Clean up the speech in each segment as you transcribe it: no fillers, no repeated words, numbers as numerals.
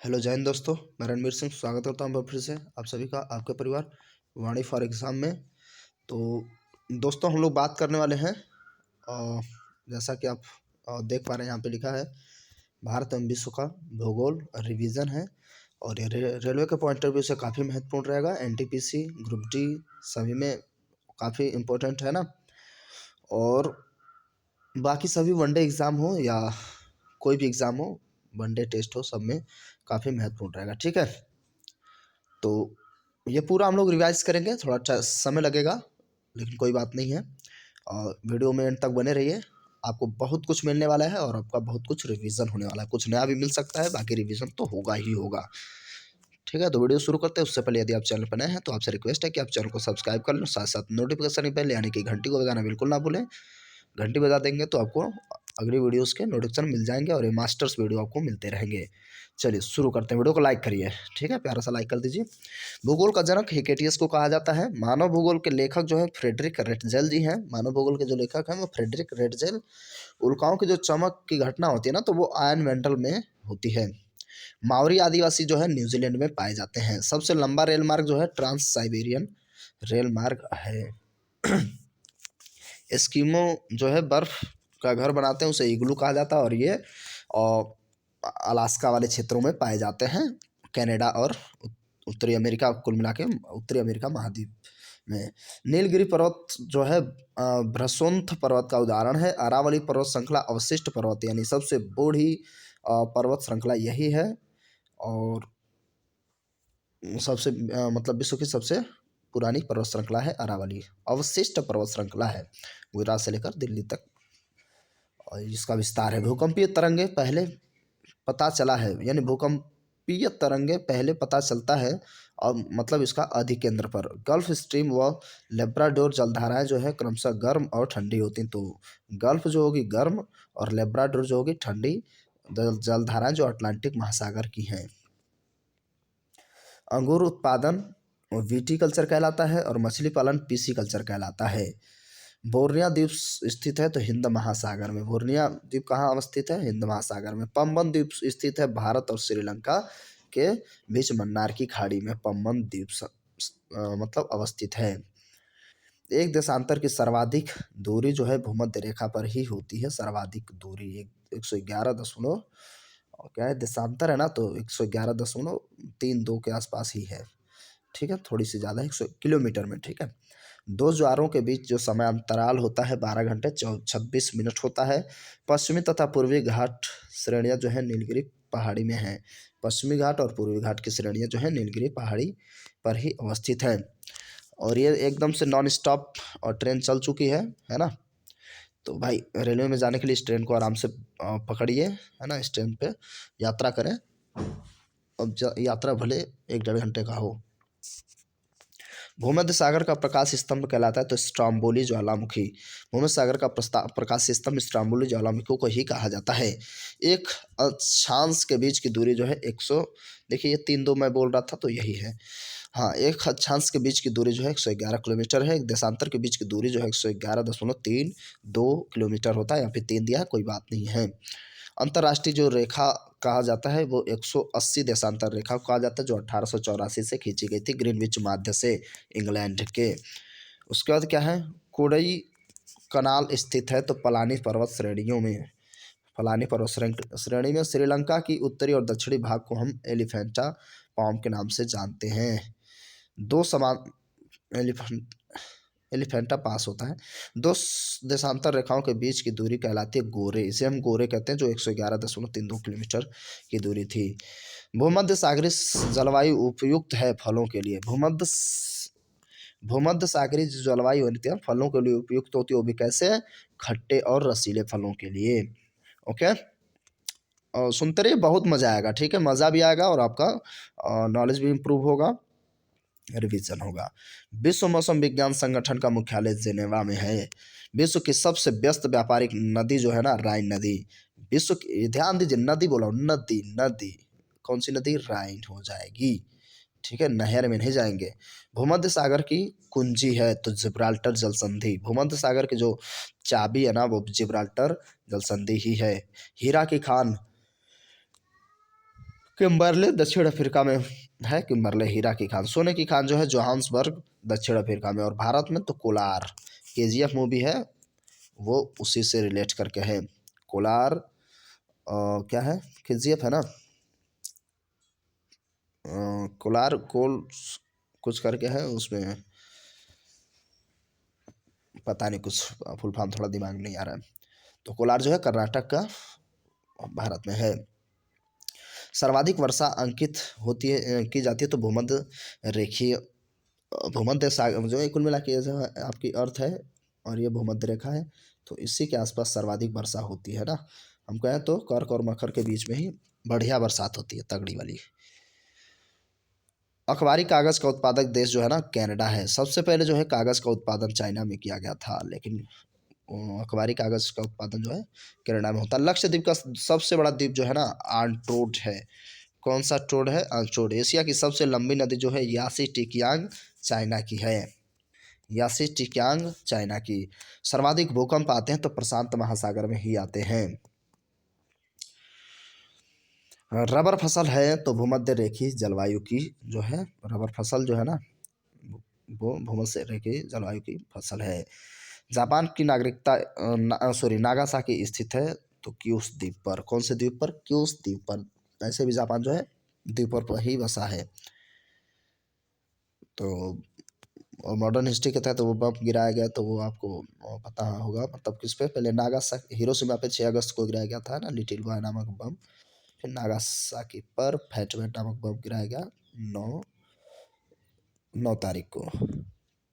Hello जय हिंद दोस्तों, मैं रणवीर सिंह स्वागत करता हूँ फिर से आप सभी का आपके परिवार वाणी फॉर एग्ज़ाम में। तो दोस्तों हम लोग बात करने वाले हैं जैसा कि आप देख पा रहे हैं यहाँ पे लिखा है भारत एवं विश्व का भूगोल रिवीजन है। और ये रेलवे के पॉइंट ऑफ व्यू से काफ़ी महत्वपूर्ण रहेगा। एनटीपीसी ग्रुप डी सभी में काफ़ी इम्पोर्टेंट है ना। और बाकी सभी वनडे एग्ज़ाम हो या कोई भी एग्ज़ाम हो, वनडे टेस्ट हो, सब में काफ़ी महत्वपूर्ण रहेगा। ठीक है, तो ये पूरा हम लोग रिवाइज करेंगे, थोड़ा समय लगेगा लेकिन कोई बात नहीं है। और वीडियो में एंड तक बने रहिए, आपको बहुत कुछ मिलने वाला है और आपका बहुत कुछ रिवीजन होने वाला है। कुछ नया भी मिल सकता है, बाकी रिवीजन तो होगा ही होगा। ठीक है, तो वीडियो शुरू करते हैं। उससे पहले यदि आप चैनल पर नए हैं तो आपसे रिक्वेस्ट है कि आप चैनल को सब्सक्राइब कर लें, साथ साथ नोटिफिकेशन बेल यानी कि घंटी को बजाना बिल्कुल ना भूलें। घंटी बजा देंगे तो आपको अगली वीडियोस के नोटिफिकेशन मिल जाएंगे और ये मास्टर्स वीडियो आपको मिलते रहेंगे। चलिए शुरू करते हैं। वीडियो को लाइक करिए, ठीक है, प्यारा सा लाइक कर दीजिए। भूगोल का जनक हिकेटियस को कहा जाता है। मानव भूगोल के लेखक जो है फ्रेडरिक रेटजेल जी हैं। मानव भूगोल के जो लेखक हैं वो फ्रेडरिक रेटजेल। उल्काओं की जो चमक की घटना होती है ना, तो वो आयन मेंटल में होती है। मावरी आदिवासी जो है न्यूजीलैंड में पाए जाते हैं। सबसे लंबा रेल मार्ग जो है ट्रांस साइबेरियन रेल मार्ग है। एस्किमो जो है बर्फ का घर बनाते हैं, उसे इग्लू कहा जाता है और ये अलास्का वाले क्षेत्रों में पाए जाते हैं। कनाडा और उत्तरी अमेरिका, कुल मिला के उत्तरी अमेरिका महाद्वीप में। नीलगिरी पर्वत जो है भ्रसोंथ पर्वत का उदाहरण है। अरावली पर्वत श्रृंखला अवशिष्ट पर्वत यानी सबसे बूढ़ी पर्वत श्रृंखला यही है। और सबसे मतलब विश्व की सबसे पुरानी पर्वत श्रृंखला है अरावली। अवशिष्ट पर्वत श्रृंखला है गुजरात से लेकर दिल्ली तक और इसका विस्तार है। भूकंपीय तरंगे पहले पता चला है, यानी भूकंपीय तरंगे पहले पता चलता है और मतलब इसका अधिकेंद्र पर। गल्फ स्ट्रीम व लेब्राडोर जलधाराएं जो है क्रमशः गर्म और ठंडी होती हैं। तो गल्फ जो होगी गर्म और लेब्राडोर जो होगी ठंडी जलधाराएं जो अटलांटिक महासागर की हैं। अंगूर उत्पादन विटीकल्चर कहलाता है और मछली पालन पीसीकल्चर कहलाता है। बोर्निया द्वीप स्थित है तो हिंद महासागर में। बोर्निया द्वीप कहाँ अवस्थित है? हिंद महासागर में। पम्बन द्वीप स्थित है भारत और श्रीलंका के बीच मन्नार की खाड़ी में। पम्बन द्वीप मतलब अवस्थित है। एक देशांतर की सर्वाधिक दूरी जो है भूमध्य रेखा पर ही होती है। सर्वाधिक दूरी 111 क्या है, देशांतर है ना, तो 111.32 के आसपास ही है। ठीक है, थोड़ी सी ज़्यादा है, 100 किलोमीटर में। ठीक है, दो ज्वारों के बीच जो समय अंतराल होता है 12 घंटे 26 मिनट होता है। पश्चिमी तथा पूर्वी घाट श्रेणियाँ जो है नीलगिरी पहाड़ी में हैं। पश्चिमी घाट और पूर्वी घाट की श्रेणियाँ जो है नीलगिरी पहाड़ी पर ही अवस्थित है। और ये एकदम से नॉन स्टॉप और ट्रेन चल चुकी है ना। तो भाई रेलवे में जाने के लिए इस ट्रेन को आराम से पकड़िए, है ना, इस ट्रेन पे यात्रा करें। अब यात्रा भले 1-1.5 घंटे का हो। भूमध्य सागर का प्रकाश स्तंभ कहलाता है तो स्ट्रोम्बोली ज्वालामुखी। भूमध्य सागर का प्रकाश स्तंभ स्ट्रोम्बोली ज्वालामुखी को ही कहा जाता है। एक अक्षांश के बीच की दूरी जो है 100, देखिए ये 3-2 मैं बोल रहा था तो यही है। हाँ, एक अक्षांश के बीच की दूरी जो है 111 किलोमीटर है। एक देशांतर के बीच की दूरी जो है 111.32 किलोमीटर होता है, या फिर 3 दिया है, कोई बात नहीं है। अंतर्राष्ट्रीय जो रेखा कहा जाता है वो 180 देशांतर रेखा को कहा जाता है, जो 1884 से खींची गई थी ग्रीनविच माध्य से इंग्लैंड के। उसके बाद क्या है, कोडई कनाल स्थित है तो पलानी पर्वत श्रेणियों में। फलानी पर्वत श्रेणी में श्रीलंका की उत्तरी और दक्षिणी भाग को हम एलिफेंटा पाम के नाम से जानते हैं। दो समान एलिफेंटा पास होता है। दो देशांतर रेखाओं के बीच की दूरी कहलाती है गोरे। इसे हम गोरे कहते हैं, जो 111.32 किलोमीटर की दूरी थी। भूमध्य सागरीय जलवायु उपयुक्त है फलों के लिए। भूमध्य सागरीय जो जलवायु होती है फलों के लिए उपयुक्त होती है। वो भी कैसे? खट्टे और रसीले फलों के लिए। ओके, और सुनते रहिए, बहुत मज़ा आएगा। ठीक है, मज़ा भी आएगा और आपका नॉलेज भी इम्प्रूव होगा, रिवीजन होगा। विश्व मौसम विज्ञान संगठन का मुख्यालय जेनेवा में है। विश्व की सबसे व्यस्त व्यापारिक नदी जो है ना, राइन नदी। विश्व की, ध्यान दीजिए, नदी बोला, नदी नदी कौन सी नदी? राइन हो जाएगी। ठीक है, नहर में नहीं जाएंगे। भूमध्य सागर की कुंजी है तो जिब्राल्टर जल संधि। भूमध्य सागर की जो चाबी है ना, वो जिब्राल्टर जल संधि ही है। हीरा की खान किम्बरले दक्षिण अफ्रीका में है, किम्बरले हीरा की खान। सोने की खान जो है जोहान्सबर्ग दक्षिण अफ्रीका में। और भारत में तो कोलार, केजीएफ मूवी है वो उसी से रिलेट करके है। कोलार क्या है, केजीएफ है ना, कोलार कोल कुछ करके है उसमें, पता नहीं कुछ फुल फॉर्म थोड़ा दिमाग नहीं आ रहा है। तो कोलार जो है कर्नाटक का भारत में है। सर्वाधिक वर्षा अंकित होती है की जाती है तो भूमध्य रेखीय भूमध्य सागर जो है कुल मिला के जो है आपकी अर्थ है और ये भूमध्य रेखा है, तो इसी के आसपास सर्वाधिक वर्षा होती है ना। हम कहें तो कर्क और मकर के बीच में ही बढ़िया बरसात होती है, तगड़ी वाली। अखबारी कागज का उत्पादक देश जो है ना कनाडा है। सबसे पहले जो है कागज का उत्पादन चाइना में किया गया था, लेकिन अखबारी कागज का उत्पादन जो है कनाडा में होता है। लक्षद्वीप का सबसे बड़ा द्वीप जो है ना आंट्रोड है। कौन सा ट्रोड है, आंट्रोड। एशिया की सबसे लंबी नदी जो है यासी टिकियांग चाइना की है, यासी टिकियांग चाइना की। सर्वाधिक भूकंप आते हैं तो प्रशांत महासागर में ही आते हैं। रबर फसल है तो भूमध्य रेखीय जलवायु की जो है, रबर फसल जो है ना वो भूमध्य रेखीय जलवायु की फसल है। जापान की नागरिकता नागासाकी स्थित है तो क्यूस द्वीप पर। कौन से द्वीप पर, क्यूस द्वीप पर। ऐसे भी जापान जो है द्वीपों पर ही बसा है। तो और मॉडर्न हिस्ट्री के तहत वो बम गिराया गया तो वो आपको पता होगा, मतलब किस पे, पहले नागासाकी हिरोशिमा पे 6 अगस्त को गिराया गया था ना लिटिल बॉय नामक बम। फिर नागासाकी पर फैटमैन नामक बम गिराया गया 9 तारीख को,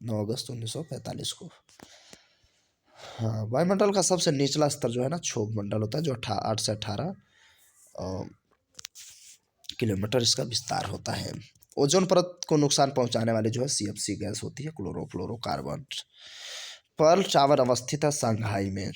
9 अगस्त 1945 को। हाँ, वायुमंडल का सबसे निचला स्तर जो है ना क्षोभ मंडल होता है, जो 8 से 18 किलोमीटर इसका विस्तार होता है। ओजोन परत को नुकसान पहुंचाने वाली जो है सीएफसी गैस होती है, क्लोरोफ्लोरोकार्बन। पर्ल टावर अवस्थित है शंघाई में,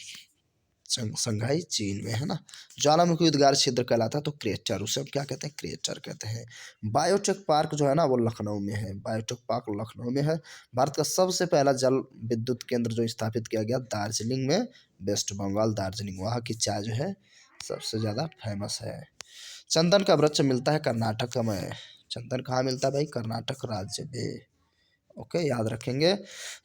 शंघाई चीन में है ना। ज्वालामुखी उद्गार छिद्र कहलाता है तो क्रेटर, उसे हम क्या कहते हैं, क्रेटर कहते हैं। बायोटेक पार्क जो है ना वो लखनऊ में है, बायोटेक पार्क लखनऊ में है। भारत का सबसे पहला जल विद्युत केंद्र जो स्थापित किया गया दार्जिलिंग में, वेस्ट बंगाल दार्जिलिंग, वहाँ की चाय जो है सबसे ज़्यादा फेमस है। चंदन का वृक्ष मिलता है कर्नाटक में। चंदन कहाँ मिलता है भाई, कर्नाटक राज्य में। ओके, याद रखेंगे।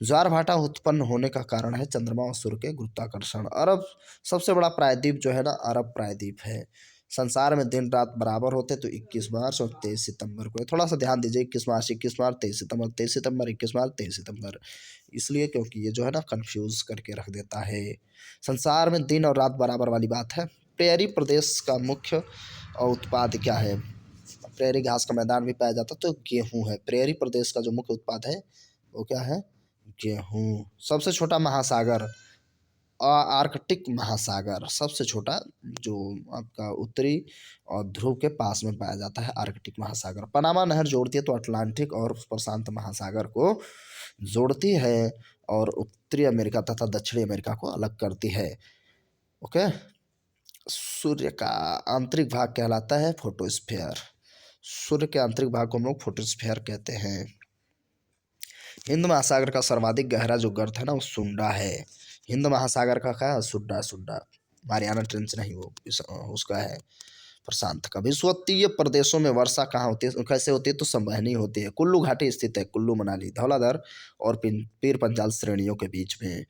ज्वार भाटा उत्पन्न होने का कारण है चंद्रमा और सूर्य के गुरुत्वाकर्षण। अरब सबसे बड़ा प्रायद्वीप जो है ना अरब प्रायद्वीप है। संसार में दिन रात बराबर होते तो 21 मार्च और 23 सितंबर को, थोड़ा सा ध्यान दीजिए, 21 मार्च 21 मार्च 23 सितंबर 23 सितंबर 21 मार्च 23 सितंबर, इसलिए क्योंकि ये जो है ना कंफ्यूज करके रख देता है। संसार में दिन और रात बराबर वाली बात है। प्रेरी प्रदेश का मुख्य उत्पाद क्या है, प्रेरी घास का मैदान भी पाया जाता तो गेहूं है। प्रेरी प्रदेश का जो मुख्य उत्पाद है वो क्या है, गेहूं। सबसे छोटा महासागर आर्कटिक महासागर, सबसे छोटा जो आपका उत्तरी और ध्रुव के पास में पाया जाता है आर्कटिक महासागर। पनामा नहर जोड़ती है तो अटलांटिक और प्रशांत महासागर को जोड़ती है और उत्तरी अमेरिका तथा दक्षिणी अमेरिका को अलग करती है। ओके। सूर्य का आंतरिक भाग कहलाता है फोटोस्फेयर। सूर्य के आंतरिक भाग को हम लोग फोटोस्फेयर कहते हैं। हिंद महासागर का सर्वाधिक गहरा जो गर्त है ना वो सुंडा है। हिंद महासागर का क्या है, सुंडा, सुंडा। मारियाना ट्रेंच नहीं, वो उसका है प्रशांत का। विषुवतीय प्रदेशों में वर्षा कहाँ होती है, कैसे होती है, तो संवहनी होती है। कुल्लू घाटी स्थित है, कुल्लू मनाली धौलाधर और पीर पंजाल श्रेणियों के बीच में।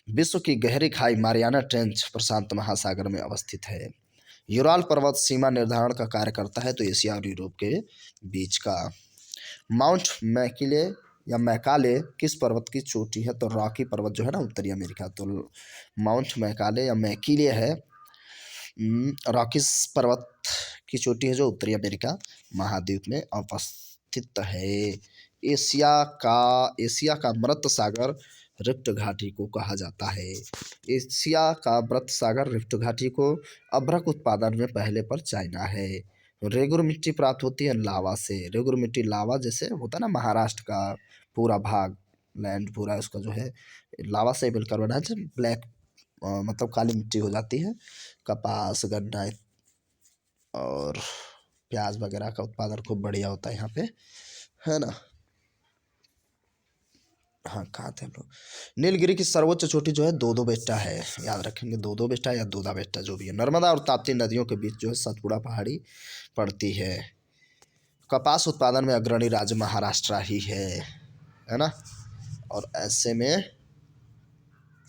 विश्व की गहरी खाई मारियाना ट्रेंच प्रशांत महासागर में अवस्थित है। यूराल पर्वत सीमा निर्धारण का कार्य करता है तो एशिया और यूरोप के बीच का। माउंट मैकिले या मैकाले किस पर्वत की चोटी है, तो रॉकी पर्वत जो है ना उत्तरी अमेरिका, तो माउंट मैकाले या मैकिले है रॉकीस पर्वत की चोटी है जो उत्तरी अमेरिका महाद्वीप में अवस्थित है। एशिया का मृत सागर रिफ्ट घाटी को कहा जाता है। एशिया का मृत सागर रिफ्ट घाटी को। अभ्रक उत्पादन में पहले पर चाइना है। रेगुर मिट्टी प्राप्त होती है लावा से। रेगुर मिट्टी लावा जैसे होता है ना, महाराष्ट्र का पूरा भाग लैंड पूरा उसका जो है लावा से मिलकर बना है। ब्लैक मतलब काली मिट्टी हो जाती है। कपास, गन्ना और प्याज वगैरह का उत्पादन खूब बढ़िया होता है यहाँ पे, है ना। हाँ कहाँ थे हम लोग। नीलगिरी की सर्वोच्च चोटी जो है दो दो बेटा है, याद रखेंगे, दो दो बेटा या दूधा बेटा जो भी है। नर्मदा और ताप्ती नदियों के बीच जो है सतपुड़ा पहाड़ी पड़ती है। कपास उत्पादन में अग्रणी राज्य महाराष्ट्र ही है ना। और ऐसे में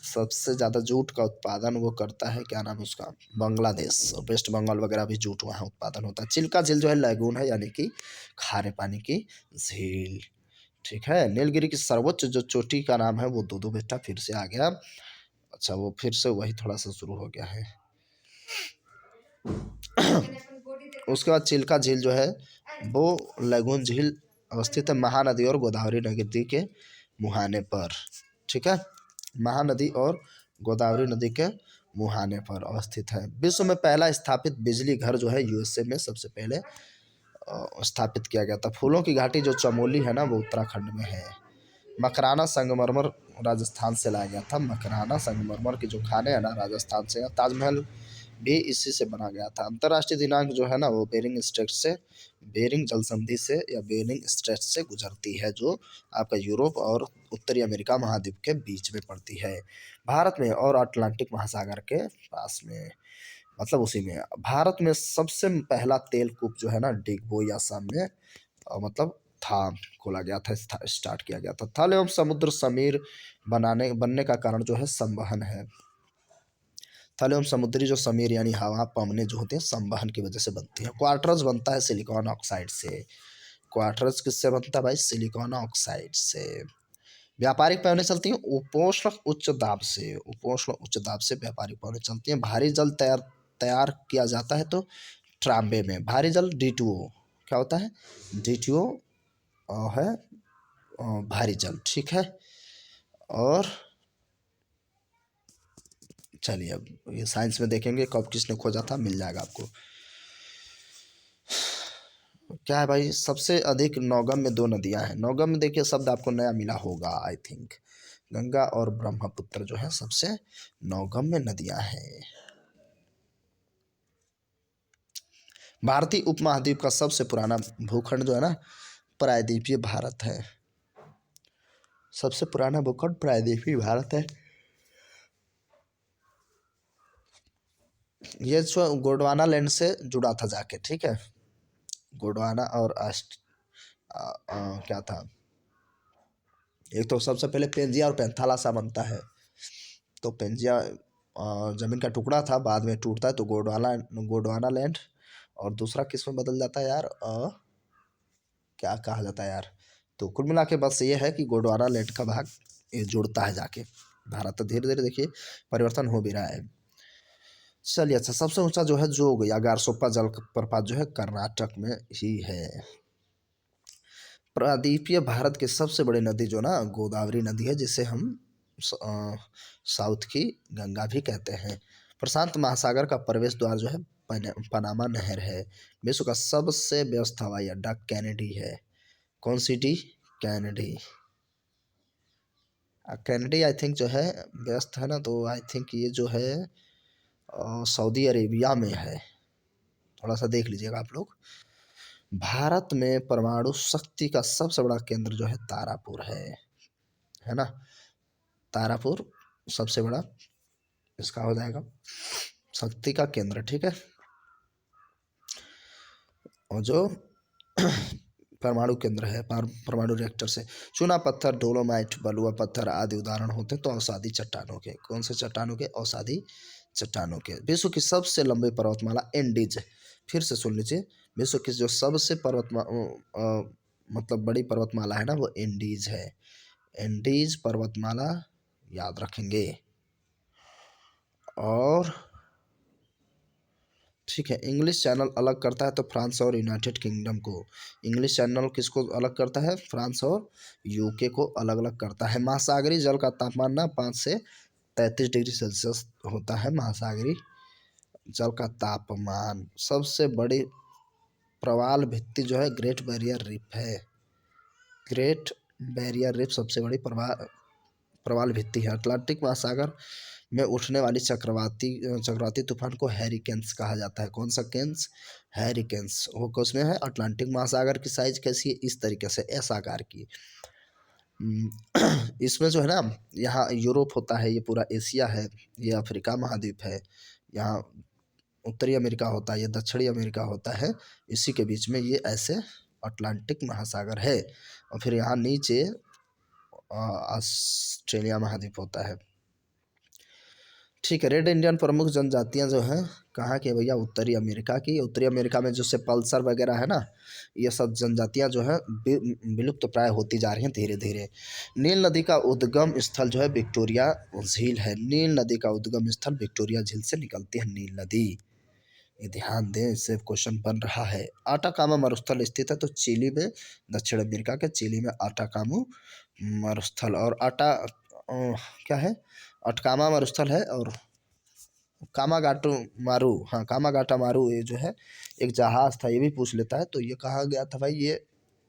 सबसे ज़्यादा जूट का उत्पादन वो करता है, क्या नाम है उसका, बांग्लादेश और वेस्ट बंगाल वगैरह भी जूट वहाँ उत्पादन होता है। चिल्का झील जो है लैगून है, यानी कि खारे पानी की झील। ठीक है। नीलगिरी की सर्वोच्च जो चोटी का नाम है वो दो दो बेटा, फिर से आ गया। अच्छा वो फिर से वही थोड़ा सा शुरू हो गया है। उसके बाद चिल्का झील जो है वो लैगून झील अवस्थित है महानदी और गोदावरी नदी के मुहाने पर। ठीक है। महानदी और गोदावरी नदी के मुहाने पर अवस्थित है। विश्व में पहला स्थापित बिजली घर जो है यूएसए में सबसे पहले स्थापित किया गया था। फूलों की घाटी जो चमोली है ना वो उत्तराखंड में है। मकराना संगमरमर राजस्थान से लाया गया था। मकराना संगमरमर की जो खाने हैं ना राजस्थान से। ताजमहल भी इसी से बना गया था। अंतर्राष्ट्रीय दिनांक जो है ना वो बेरिंग जल संधि से या बेरिंग स्ट्रेट से गुजरती है, जो आपका यूरोप और उत्तरी अमेरिका महाद्वीप के बीच में पड़ती है। भारत में और अटलांटिक महासागर के पास में, मतलब उसी में। भारत में सबसे पहला तेल कूप जो है ना डिगबोई असम में मतलब था, खोला गया था, स्टार्ट किया गया था। थल एवं समुद्र समीर बनने का कारण जो है संवहन है। थल एवं समुद्री जो समीर यानी हवा पवने जो होते हैं संवहन की वजह से बनती है। क्वार्टर्स बनता है सिलिकॉन ऑक्साइड से। क्वार्टर्स किससे बनता है भाई? सिलिकॉन ऑक्साइड से। व्यापारिक पवनें चलती हैं उपोष्ण उच्च दाब से। उपोष्ण उच्च दाब से व्यापारिक पवनें चलती हैं। भारी जल तैयार किया जाता है तो ट्रांबे में। भारी जल D2O क्या होता है? D2O है भारी जल। ठीक है। और चलिए अब ये साइंस में देखेंगे कब किसने खोजा था, मिल जाएगा आपको। क्या है भाई? सबसे अधिक नौगम में दो नदियां हैं। नौगम में देखिए शब्द आपको नया मिला होगा आई थिंक। गंगा और ब्रह्मपुत्र जो है सबसे नौगम में नदियां हैं। भारतीय उपमहाद्वीप का सबसे पुराना भूखंड जो है ना प्रायद्वीपीय भारत है। सबसे पुराना भूखंड प्रायद्वीपीय भारत है। ये जो गोंडवाना लैंड से जुड़ा था जाके। ठीक है। गोंडवाना और क्या था, एक तो सबसे पहले पेंजिया और पैंथालासा बनता है। तो पेंजिया जमीन का टुकड़ा था, बाद में टूटता है तो गोंडवाना लैंड। और दूसरा किस में बदल जाता है यार, क्या कहा जाता है यार। तो कुल मिला के बस ये है कि गोंडवाना लैंड का भाग ये जुड़ता है जाके भारत। तो धीरे धीरे देखिए परिवर्तन हो भी रहा है। चलिए अच्छा, सबसे ऊंचा जो है जोग या गारसोप्पा जल प्रपात जो है कर्नाटक में ही है। प्रायद्वीपीय भारत की सबसे बड़ी नदी जो ना गोदावरी नदी है, जिसे हम साउथ की गंगा भी कहते हैं। प्रशांत महासागर का प्रवेश द्वार जो है पनामा नहर है। विश्व का सबसे व्यस्त हवाई अड्डा कैनेडी है। कौन सी D? Kennedy. Kennedy I think जो है व्यस्त है ना, तो आई थिंक ये जो है सऊदी अरेबिया में है। थोड़ा सा देख लीजिएगा आप लोग। भारत में परमाणु शक्ति का सबसे बड़ा केंद्र जो है तारापुर है ना। तारापुर सबसे बड़ा इसका हो जाएगा शक्ति का केंद्र। ठीक है। और जो परमाणु केंद्र है परमाणु रिएक्टर से चूना पत्थर, डोलोमाइट, बलुआ पत्थर आदि उदाहरण होते हैं तो अवसादी चट्टानों के। कौन से चट्टानों के? अवसादी चट्टानों के। विश्व की सबसे लंबी पर्वतमाला एंडीज। फिर से सुन लीजिए, विश्व की जो सबसे मतलब बड़ी पर्वतमाला है ना वो एंडीज है। एंडीज पर्वतमाला याद रखेंगे। और ठीक है, इंग्लिश चैनल अलग करता है तो फ्रांस और यूनाइटेड किंगडम को। इंग्लिश चैनल किसको अलग करता है? फ्रांस और यूके को अलग अलग करता है। महासागरीय जल का तापमान ना 5 से 33 डिग्री सेल्सियस होता है। महासागरीय जल का तापमान। सबसे बड़ी प्रवाल भित्ति जो है ग्रेट बैरियर रीफ है। ग्रेट बैरियर रीफ सबसे बड़ी प्रवाल भित्ति है। अटलांटिक महासागर में उठने वाली चक्रवाती तूफान को हैरिकेन्स कहा जाता है। कौन सा केन्स? हैरिकेन्स। वो किसमें है? अटलांटिक महासागर की साइज कैसी है? इस तरीके से एस आकार की। इसमें जो है ना, यहाँ यूरोप होता है, ये पूरा एशिया है, ये अफ्रीका महाद्वीप है, यहाँ उत्तरी अमेरिका होता है, ये दक्षिणी अमेरिका होता है, इसी के बीच में ये ऐसे अटलांटिक महासागर है। और फिर यहाँ नीचे ऑस्ट्रेलिया महाद्वीप होता है। ठीक है। रेड इंडियन प्रमुख जनजातियां जो हैं कहाँ की है भैया? उत्तरी अमेरिका की। उत्तरी अमेरिका में जैसे पल्सर वगैरह है ना, ये सब जनजातियां जो है विलुप्त प्राय होती जा रही हैं धीरे धीरे। नील नदी का उद्गम स्थल जो है विक्टोरिया झील है। नील नदी का उद्गम स्थल विक्टोरिया झील से निकलती है नील नदी। ये ध्यान दें, इससे क्वेश्चन बन रहा है। आटाकामा मरुस्थल स्थित है तो चिली में, दक्षिण अमेरिका के चिली में आटाकामू मरुस्थल। और क्या है? अटकामा मरुस्थल है। और कामागाटू मारू, हाँ कामागाटा मारू, ये जो है एक जहाज था, ये भी पूछ लेता है। तो ये कहाँ गया था भाई? ये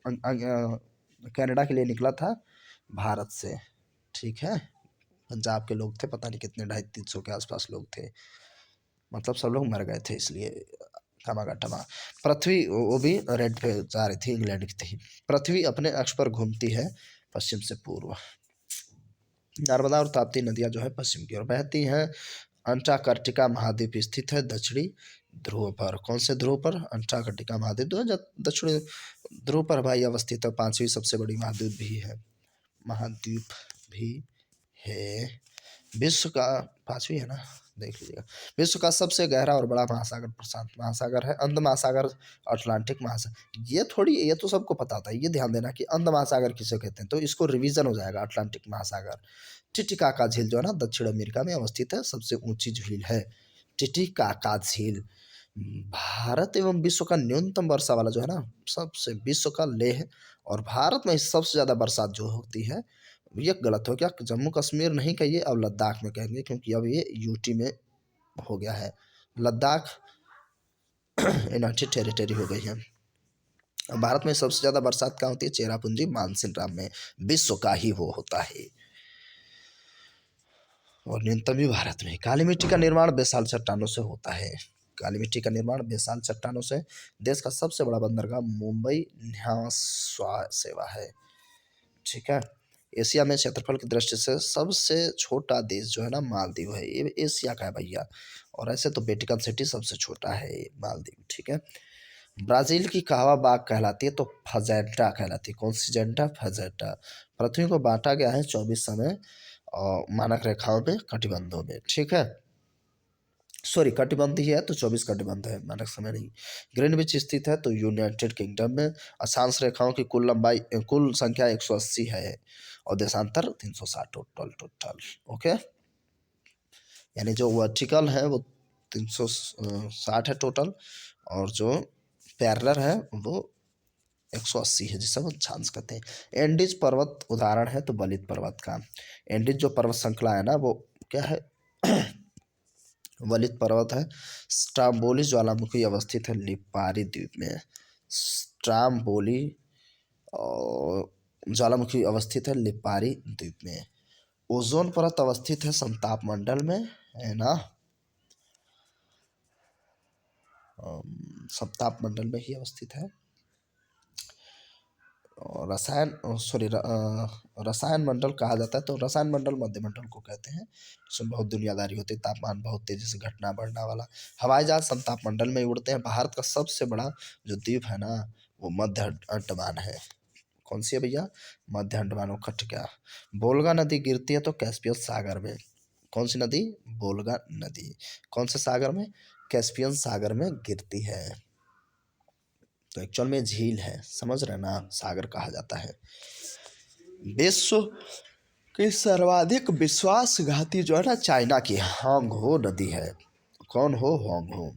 कनाडा के लिए निकला था भारत से। ठीक है। पंजाब के लोग थे, पता नहीं कितने, 250-300 के आसपास लोग थे, मतलब सब लोग मर गए थे इसलिए। कामागाटा पृथ्वी, वो भी रेड पे जा रही थी, इंग्लैंड की थी। पृथ्वी अपने अक्ष पर घूमती है पश्चिम से पूर्व। नर्मदा और ताप्ती नदियां जो है पश्चिम की ओर बहती हैं। अंटार्कटिका महाद्वीप स्थित है दक्षिणी ध्रुव पर। कौन से ध्रुव पर? अंटार्कटिका महाद्वीप जो है दक्षिणी ध्रुव पर भाई अवस्थित है। 5वीं सबसे बड़ी महाद्वीप भी है। विश्व का 5वीं है ना, देख लीजिएगा। विश्व का सबसे गहरा और बड़ा महासागर प्रशांत महासागर है। अंध महासागर अटलांटिक महासागर, ये तो सबको पता था। ये ध्यान देना कि अंध महासागर किसे कहते हैं, तो इसको रिवीजन हो जाएगा। अटलांटिक महासागर। टिटिकाका झील जो है ना दक्षिण अमेरिका में अवस्थित है, सबसे ऊंची झील है टिटिकाका झील। भारत एवं विश्व का न्यूनतम वर्षा वाला जो है ना, सबसे विश्व का लेह और भारत में सबसे ज्यादा बरसात जो होती है, ये गलत हो गया। जम्मू कश्मीर नहीं कहिए, अब लद्दाख में कहेंगे, क्योंकि अब ये यूटी में हो गया है। लद्दाख यूनाइटेड टेरिटरी हो गई है। भारत में सबसे ज्यादा बरसात कहाँ होती है? चेरापूंजी मानसिनराम में, विश्व का ही वो होता है। और न्यूनतम भी भारत में। काली मिट्टी का निर्माण बेसाल चट्टानों से होता है। काली मिट्टी का निर्माण बेसाल चट्टानों से। देश का सबसे बड़ा बंदरगाह मुंबई न्यास सेवा है। ठीक है। एशिया में क्षेत्रफल की दृष्टि से सबसे छोटा देश जो है ना मालदीव है। ये एशिया का है भैया। और ऐसे तो वेटिकन सिटी सबसे छोटा है मालदीव। ठीक है। ब्राजील की कहवा बाग कहलाती है तो फजेंटा कहलाती है। कौन सी जेंटा? फजेंटा। पृथ्वी को बांटा गया है 24 समय और मानक रेखाओं में, कटिबंधों में। ठीक है। सॉरी, कटिबंध ही है तो 24 कटिबंध है, मानक समय नहीं। ग्रीनविच स्थित है तो यूनाइटेड किंगडम में। अक्षांश रेखाओं की कुल संख्या 180 है और देशांतर 360 टोटल। ओके, यानी जो वर्टिकल है वो 360 है टोटल, और जो पैरेलल है वो 180 है, जिसे वो अक्षांश कहते हैं। एंडीज पर्वत उदाहरण है तो बलित पर्वत का। एंडीज जो पर्वत श्रृंखला है ना, वो क्या है? वलित पर्वत है। स्ट्राम्बोली ज्वालामुखी अवस्थित है लिपारी द्वीप में। स्ट्राम्बोली ज्वालामुखी अवस्थित है लिपारी द्वीप में। ओजोन परत अवस्थित है समताप मंडल में, है ना? समताप मंडल में ही अवस्थित है। रसायन मंडल कहा जाता है तो रसायन मंडल मध्य मंडल को कहते हैं। इसमें बहुत दुनियादारी होती है, तापमान बहुत तेजी से घटना बढ़ना वाला। हवाई जहाज समताप मंडल में उड़ते हैं। भारत का सबसे बड़ा जो द्वीप है ना, वो मध्य अंडमान है। कौन सी है भैया? मध्य अंडमान। खट गया। बोलगा नदी गिरती है तो कैस्पियन सागर में। कौन सी नदी? बोलगा नदी। कौन से सागर में? कैस्पियन सागर में गिरती है। तो एक्चुअल में झील है, समझ रहे ना, सागर कहा जाता है। विश्व की सर्वाधिक विश्वासघाती जो है ना, चाइना की होंगहो नदी है। कौन हो? होंगहो।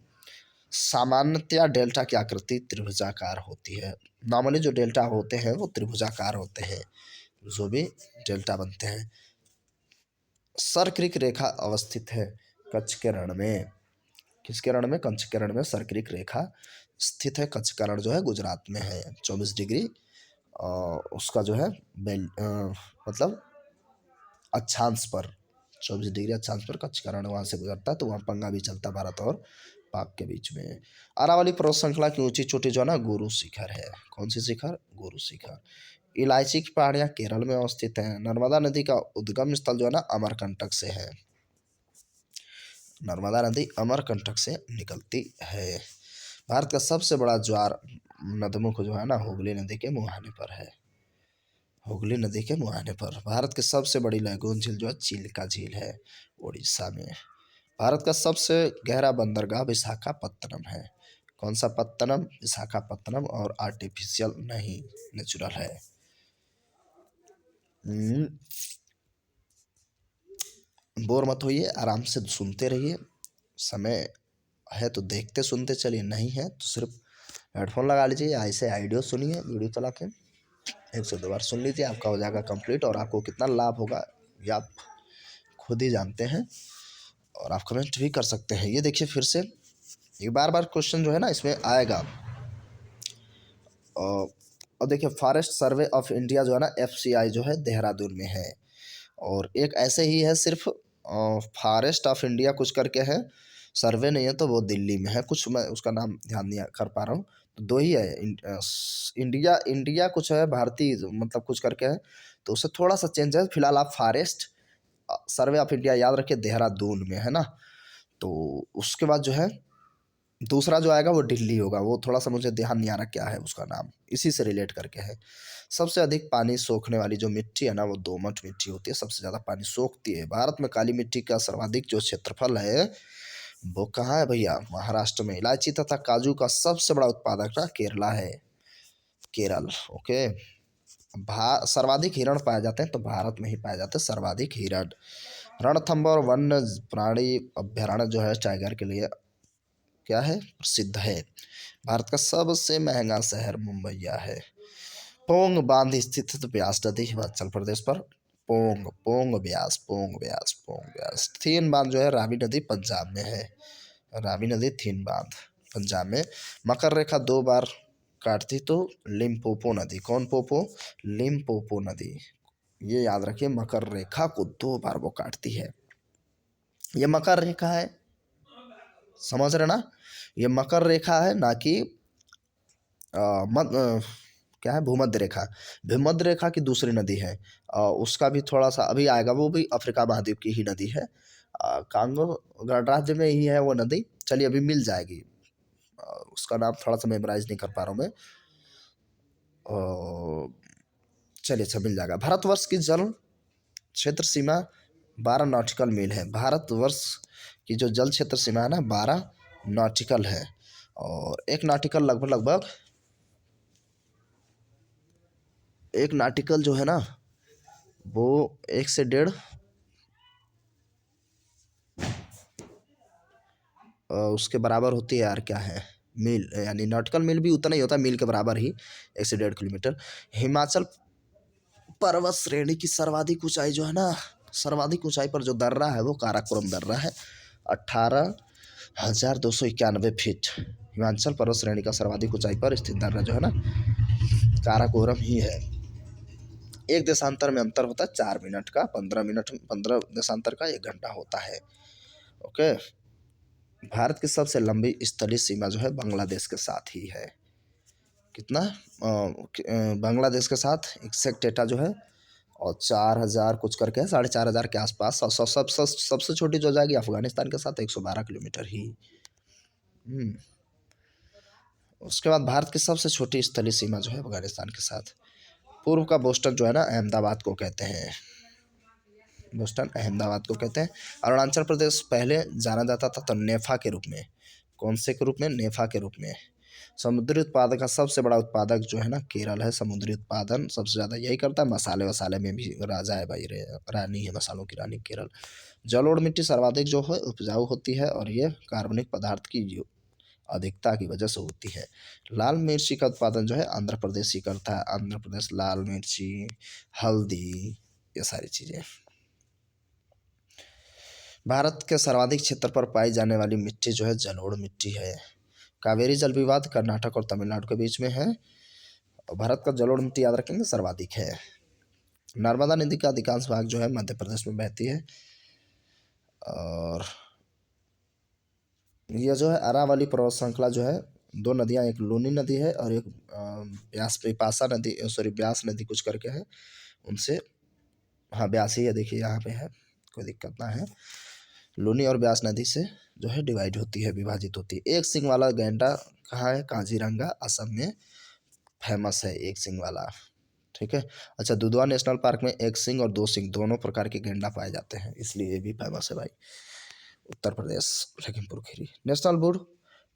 सामान्यतया डेल्टा की आकृति त्रिभुजाकार होती है। नॉर्मली जो डेल्टा होते हैं वो त्रिभुजाकार होते हैं, जो भी डेल्टा बनते हैं। सर्करिक रेखा अवस्थित है कच्छकरण में। किसके रण में? कच्छकरण में सर्करिक रेखा स्थित है। कच्छकरण जो है गुजरात में है। 24 डिग्री उसका जो है मतलब अक्षांश पर, 24 डिग्री अक्षांश पर कच्छकरण वहाँ से गुजरता है, तो वहाँ पंगा भी चलता है भारत और पाक के बीच में। अरावली पर्वत श्रृंखला की ऊंची चोटी जो है ना, गुरु शिखर है। कौन सी शिखर? गुरु शिखर। इलायची की पहाड़ियाँ केरल में अवस्थित हैं। नर्मदा नदी का उद्गम स्थल जो है ना अमरकंटक से है। नर्मदा नदी अमरकंटक से निकलती है। भारत का सबसे बड़ा ज्वार नदमुख जो है ना हुगली नदी के मुहाने पर है। हुगली नदी के मुहाने पर। भारत की सबसे बड़ी लैगून झील जो है चिल्का झील है, उड़ीसा में। भारत का सबसे गहरा बंदरगाह विशाखापत्तनम है। कौन सा पत्तनम? विशाखापत्तनम, और आर्टिफिशियल नहीं, नेचुरल है। हम्म, बोर मत होइए, आराम से सुनते रहिए। समय है तो देखते सुनते चलिए, नहीं है तो सिर्फ हेडफोन लगा लीजिए, ऐसे ऑडियो सुनिए, वीडियो चला के 1 से 2 बार सुन लीजिए, आपका हो जाएगा कंप्लीट। और आपको कितना लाभ होगा ये आप खुद ही जानते हैं, और आप कमेंट भी कर सकते हैं। ये देखिए फिर से ये बार बार क्वेश्चन जो है ना इसमें आएगा। और देखिए फॉरेस्ट सर्वे ऑफ इंडिया जो है ना FCI जो है देहरादून में है। और एक ऐसे ही है सिर्फ फॉरेस्ट ऑफ इंडिया कुछ करके है, सर्वे नहीं है, तो वो दिल्ली में है कुछ, मैं उसका नाम ध्यान नहीं कर पा रहा हूँ। तो दो ही है, इंडिया इंडिया कुछ है, भारतीय मतलब कुछ करके है, तो उससे थोड़ा सा चेंज है। फिलहाल आप फॉरेस्ट सर्वे ऑफ इंडिया याद रखिए, देहरादून में है ना। तो उसके बाद जो है दूसरा जो आएगा वो दिल्ली होगा, वो थोड़ा सा मुझे ध्यान नहीं आ रहा क्या है उसका नाम, इसी से रिलेट करके है। सबसे अधिक पानी सोखने वाली जो मिट्टी है ना वो दोमट मिट्टी होती है, सबसे ज़्यादा पानी सोखती है। भारत में काली मिट्टी का सर्वाधिक जो क्षेत्रफल है वो कहाँ है भैया? महाराष्ट्र में। इलायची तथा काजू का सबसे बड़ा उत्पादक ना केरला है, केरल। ओके। सर्वाधिक हिरण पाए जाते हैं, तो भारत में ही पाए जाते हैं सर्वाधिक हिरण। रणथंभौर वन्य प्राणी अभ्यारण्य जो है टाइगर के लिए क्या है? प्रसिद्ध है। भारत का सबसे महंगा शहर मुंबईया है। पोंग बांध स्थित है, तो ब्यास नदी हिमाचल प्रदेश पर। पोंग पोंग ब्यास, पोंग ब्यास, पोंग ब्यास। थीन बांध जो है रावी नदी पंजाब में है। रावी नदी थीन बांध पंजाब में। मकर रेखा 2 बार काटती तो लिम्पोपो नदी। कौन पोपो? लिम्पोपो नदी। ये याद रखिए, मकर रेखा को 2 बार वो काटती है। ये मकर रेखा है, समझ रहे ना? ये मकर रेखा है, ना कि क्या है, भूमध्य रेखा। भूमध्य रेखा की दूसरी नदी है, उसका भी थोड़ा सा अभी आएगा, वो भी अफ्रीका महाद्वीप की ही नदी है। कांगो गणराज्य में ही है वो नदी। चलिए अभी मिल जाएगी, उसका नाम थोड़ा सा मेमोराइज नहीं कर पा रहा हूँ मैं। चलिए अच्छा मिल जाएगा। भारतवर्ष की जल क्षेत्र सीमा 12 नॉटिकल मील है। भारतवर्ष की जो जल क्षेत्र सीमा है ना 12 नॉटिकल है। और एक नाटिकल लगभग लगभग, एक नाटिकल जो है ना वो 1 से 1.5 उसके बराबर होती है यार, क्या है, मील, यानी नॉटिकल मील भी उतना ही होता है मील के बराबर ही, 1 से 1.5 किलोमीटर। हिमाचल पर्वत श्रेणी की सर्वाधिक ऊंचाई जो है ना, सर्वाधिक ऊंचाई पर जो दर्रा है वो काराकोरम दर्रा है, 18,291 फीट। हिमाचल पर्वत श्रेणी का सर्वाधिक ऊंचाई पर स्थित दर्रा जो है ना काराकोरम ही है। एक देशांतर में अंतर होता है 4 मिनट का, 15 मिनट, 15 देशांतर का 1 घंटा होता है। ओके। भारत की सबसे लंबी स्थलीय सीमा जो है बांग्लादेश के साथ ही है। कितना? बांग्लादेश के साथ एग्जैक्ट डेटा जो है, और 4,000 कुछ करके है, 4,500 के आसपास। और सबसे छोटी जो जाएगी अफगानिस्तान के साथ 112 किलोमीटर ही। उसके बाद भारत की सबसे छोटी स्थलीय सीमा जो है अफगानिस्तान के साथ। पूर्व का बोस्टन जो है ना अहमदाबाद को कहते हैं, बोस्टन अहमदाबाद को कहते हैं। अरुणाचल प्रदेश पहले जाना जाता था तो नेफा के रूप में। कौन से के रूप में? नेफा के रूप में। समुद्री उत्पादक का सबसे बड़ा उत्पादक जो है ना केरल है। समुद्री उत्पादन सबसे ज़्यादा यही करता है। मसाले वसाले में भी राजा है भाई, रानी है, मसालों की रानी केरल। जलोढ़ मिट्टी सर्वाधिक जो है उपजाऊ होती है, और ये कार्बनिक पदार्थ की अधिकता की वजह से होती है। लाल मिर्ची का उत्पादन जो है आंध्र प्रदेश ही करता है। आंध्र प्रदेश लाल मिर्ची, हल्दी, ये सारी चीज़ें। भारत के सर्वाधिक क्षेत्र पर पाई जाने वाली मिट्टी जो है जलोढ़ मिट्टी है। कावेरी जल विवाद कर्नाटक और तमिलनाडु के बीच में है, और भारत का जलोढ़ मिट्टी याद रखेंगे सर्वाधिक है। नर्मदा नदी का अधिकांश भाग जो है मध्य प्रदेश में बहती है। और यह जो है अरावली पर्वत श्रृंखला जो है दो नदियाँ, एक लूनी नदी है और एक ब्यास पिपासा नदी, सॉरी ब्यास नदी कुछ करके है उनसे। हाँ ब्यास ही है, देखिए यहाँ पे है, कोई दिक्कत ना है। लूनी और ब्यास नदी से जो है डिवाइड होती है, विभाजित होती है। एक सिंग वाला गैंडा कहाँ है? काजीरंगा असम में फेमस है एक सिंग वाला, ठीक है। अच्छा, दुधवा नेशनल पार्क में एक सिंग और दो सिंग दोनों प्रकार के गैंडा पाए जाते हैं, इसलिए ये भी फेमस है भाई। Uttar Pradesh, Lakhimpur Kheri. National wood